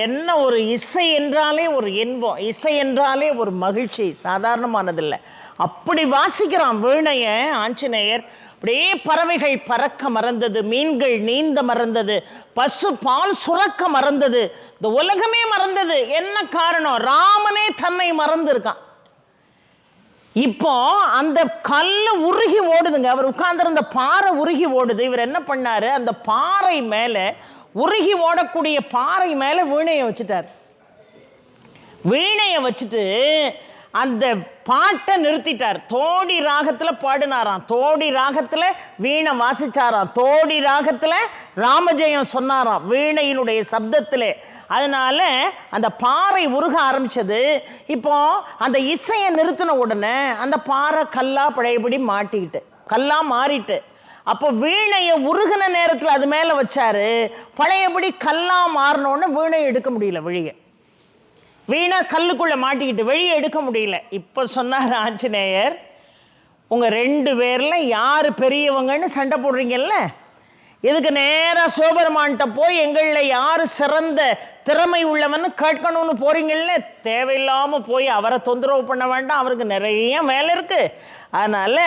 என்ன ஒரு இசை என்றாலே ஒரு இன்பம், இசை என்றாலே ஒரு மகிழ்ச்சி, சாதாரணமானதில்லை. அப்படி வாசிக்கிறான் வீணைய ஆஞ்சநேயர். அப்படியே பறவைகள் பறக்க மறந்தது, மீன்கள் நீந்த மறந்தது, பசு பால் சுரக்க மறந்தது, இந்த உலகமே மறந்தது. என்ன காரணம்? ராமனே தன்னை மறந்துருக்கான். இப்போ அந்த கல்லு உருகி ஓடுதுங்க, அவர் உட்கார்ந்திருந்த பாறை உருகி ஓடுது. இவர் என்ன பண்ணாரு, அந்த பாறை மேல உருகி ஓடக்கூடிய பாறை மேல வீணையை வச்சுட்டார். வீணையை வச்சுட்டு அந்த பாட்டை நிறுத்திட்டார். தோடி ராகத்தில் பாடினாராம், தோடி ராகத்தில் வீணை வாசிச்சாராம், தோடி ராகத்தில் ராமஜெயம் சொன்னாராம் வீணையினுடைய சப்தத்தில். அதனால அந்த பாறை உருக ஆரம்பிச்சது. இப்போ அந்த இசையை நிறுத்தின உடனே அந்த பாறை கல்லா பழையபடி மாட்டிக்கிட்டு கல்லா மாறிட்டு, அப்போ வீணையை உருகின நேரத்தில் அது மேலே வச்சாரு, பழையபடி கல்லா மாறினோன்னு வீணையை எடுக்க முடியல, வெளியே வீணை கல்லுக்குள்ளே மாட்டிக்கிட்டு வெளியே எடுக்க முடியல. இப்போ சொன்னார் ஆஞ்சநேயர், உங்கள் 2 பேரில் யார் பெரியவங்கன்னு சண்டை போடுறீங்கல்ல, இதுக்கு நேராக சிவபெருமான்கிட்ட போய் எங்களில் யார் சிறந்த திறமை உள்ளவன்னு கேட்கணும்னு போகிறீங்கல்ல, தேவையில்லாமல் போய் அவரை தொந்தரவு பண்ண வேண்டாம், அவருக்கு நிறைய வேலை இருக்குது. அதனால்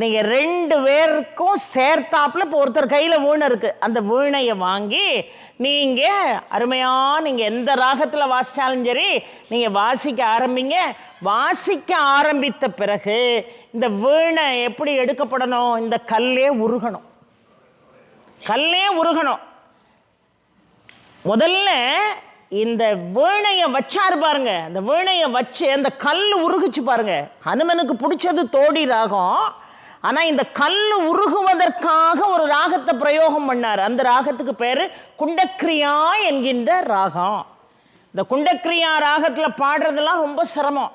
நீங்கள் 2 பேருக்கும் சேர்த்தாப்புல இப்போ ஒருத்தர் கையில் வீணை இருக்குது, அந்த வீணையை வாங்கி நீங்கள் அருமையாக நீங்கள் எந்த ராகத்தில் வாசித்தாலும் சரி நீங்கள் வாசிக்க ஆரம்பிங்க. வாசிக்க ஆரம்பித்த பிறகு இந்த வீணை எப்படி எடுக்கப்படணும், இந்த கல்லே உருகணும். முதல்ல இந்த வீணையை வச்சாரு பாருங்க, அந்த வீணையை வச்சு அந்த கல் உருகுச்சு பாருங்க. ஹனுமனுக்கு பிடிச்சது தோடி ராகம், ஆனால் இந்த கல் உருகுவதற்காக ஒரு ராகத்தை பிரயோகம் பண்ணார். அந்த ராகத்துக்கு பேர் குண்டக்கிரியா என்கின்ற ராகம். இந்த குண்டக்கிரியா ராகத்தில் பாடுறதெல்லாம் ரொம்ப சிரமம்.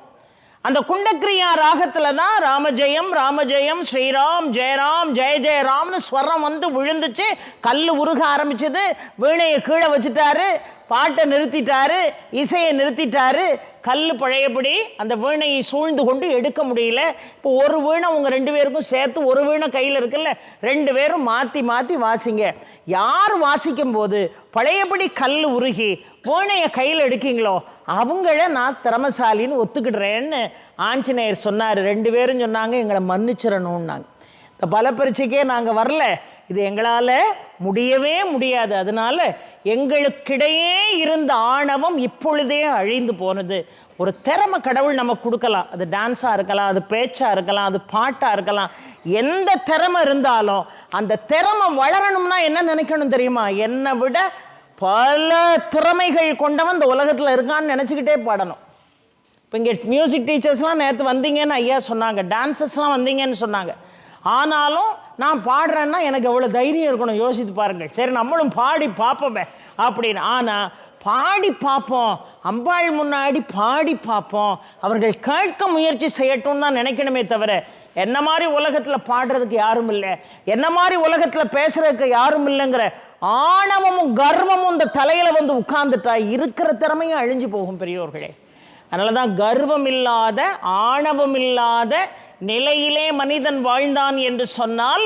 அந்த குண்டக்கிரியா ராகத்தில் தான் ராமஜெயம் ராமஜெயம் ஸ்ரீராம் ஜெயராம் ஜெய ஜெயராம்னு ஸ்வரம் வந்து விழுந்துச்சு, கல் உருக ஆரம்பிச்சது. வீணையை கீழே வச்சுட்டாரு, பாட்டை நிறுத்திட்டாரு, இசையை நிறுத்திட்டாரு. கல் பழையபடி அந்த வீணையை சூழ்ந்து கொண்டு எடுக்க முடியல. இப்போ ஒரு வீணை உங்கள் 2 பேருக்கும் சேர்த்து ஒரு வீணை கையில் இருக்குல்ல, 2 பேரும் மாற்றி மாற்றி வாசிங்க. யார் வாசிக்கும் போது பழையபடி கல் உருகி வீணையை கையில் எடுக்கீங்களோ அவங்கள நான் திறமசாலின்னு ஒத்துக்கிடுறேன்னு ஆஞ்சநேயர் சொன்னார். 2 பேரும் சொன்னாங்க எங்களை மன்னிச்சிடணும்னாங்க. இந்த பல பரீட்சைக்கே நாங்கள் வரல, இது எங்களால் முடியவே முடியாது. அதனால எங்களுக்கிடையே இருந்த ஆணவம் இப்பொழுதே அழிந்து போனது. ஒரு திறமை கடவுள் நமக்கு கொடுக்கலாம், அது டான்ஸாக இருக்கலாம், அது பேச்சாக இருக்கலாம், அது பாட்டாக இருக்கலாம். எந்த திறமை இருந்தாலும் அந்த திறமை வளரணும்னா என்ன நினைக்கணும் தெரியுமா, என்னை விட பல திறமைகள் கொண்டவன் இந்த உலகத்தில் இருக்கான்னு நினச்சிக்கிட்டே பாடணும். இப்போ இங்கே மியூசிக் டீச்சர்ஸ்லாம் நேற்று வந்தீங்கன்னு ஐயா சொன்னாங்க, டான்ஸஸ்லாம் வந்தீங்கன்னு சொன்னாங்க. ஆனாலும் நான் பாடுறேன்னா எனக்கு எவ்வளோ தைரியம் இருக்கணும் யோசித்து பாருங்கள். சரி நம்மளும் பாடி பார்ப்போமே அப்படின்னு. ஆனால் பாடி பார்ப்போம், அம்பாள் முன்னாடி பாடி பார்ப்போம், அவர்கள் கேட்க முயற்சி செய்யட்டும் தான் நினைக்கணுமே தவிர என்ன மாதிரி உலகத்தில் பாடுறதுக்கு யாரும் இல்லை, என்ன மாதிரி உலகத்தில் பேசுறதுக்கு யாரும் இல்லைங்கிற ஆணவமும் கர்வமும் இந்த தலையில் வந்து உட்கார்ந்துட்டா இருக்கிற திறமையும் அழிஞ்சு போகும் பெரியோர்களே. அதனால தான் கர்வம் இல்லாத ஆணவம் இல்லாத நிலையிலே மனிதன் வாழ்ந்தான் என்று சொன்னால்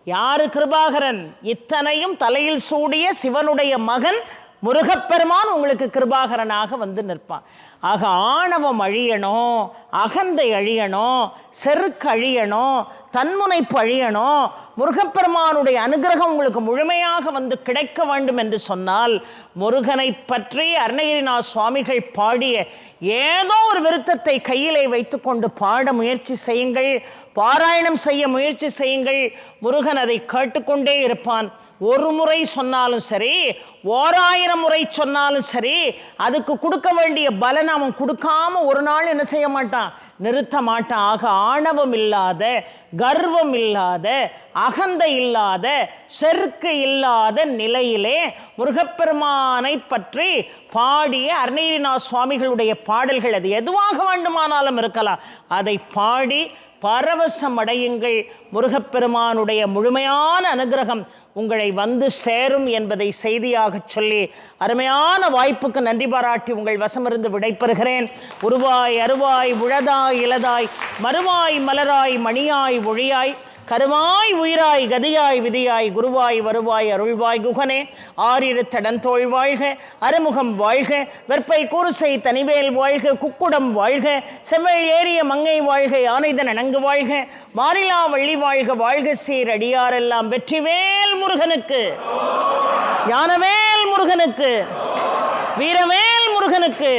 யாரு கிருபாகரன், இத்தனையும் தலையில் சூடிய சிவனுடைய மகன் முருகப்பெருமான் உங்களுக்கு கிருபாகரனாக வந்து நிற்பான். ஆக ஆணவம் அழியணும், அகந்தை அழியணும், செருக்கு அழியணும், தன்முனைப்பு அழியணும், முருகப்பெருமானுடைய அனுகிரகம் உங்களுக்கு முழுமையாக வந்து கிடைக்க வேண்டும் என்று சொன்னால் முருகனை பற்றி அருணகிரிநாத சுவாமிகள் பாடிய ஏதோ ஒரு விருத்தத்தை கையிலே வைத்துக்கொண்டு பாட முயற்சி செய்யுங்கள், பாராயணம் செய்ய முயற்சி செய்யுங்கள். முருகன் அதை கேட்டுக்கொண்டே இருப்பான். ஒரு முறை சொன்னாலும் சரி, 1000 முறை சொன்னாலும் சரி, அதுக்கு கொடுக்க வேண்டிய பலனை அவன் கொடுக்காம ஒரு நாள் என்ன செய்ய மாட்டான், நிறுத்த மாட்டான். ஆக ஆணவம் இல்லாத, கர்வம் இல்லாத, அகந்தை இல்லாத, செருக்கு இல்லாத நிலையிலே முருகப்பெருமானை பற்றி பாடிய அருணகிரிநாத சுவாமிகளுடைய பாடல்கள் அது எதுவாக வேண்டுமானாலும் இருக்கலாம், அதை பாடி பரவசம் அடையுங்கள். முருகப்பெருமானுடைய முழுமையான அனுகிரகம் உங்களை வந்து சேரும் என்பதை செய்தியாக சொல்லி அருமையான வாய்ப்புக்கு நன்றி பாராட்டி உங்கள் வசமிருந்து விடைபெறுகிறேன். உருவாய் அருவாய் உழதாய் இலதாய் மறுவாய் மலராய் மணியாய் ஒழியாய் கருவாய் உயிராய் கதியாய் விதியாய் குருவாய் வருவாய் அருள்வாய் குகனே ஆறிரு தடந்தோள் வாழ்க, அறுமுகம் வாழ்க, வெற்பை கூறுசை தனிவேல் வாழ்க, குக்குடம் வாழ்க, செவ்வள் ஏறிய மங்கை வாழ்க, யானைதன் அணங்கு வாழ்க, மாறிலா வள்ளி வாழ்க, வாழ்க சீர் அடியாரெல்லாம் வெற்றிவேல் முருகனுக்கு, ஞானவேல் முருகனுக்கு, வீரவேல் முருகனுக்கு.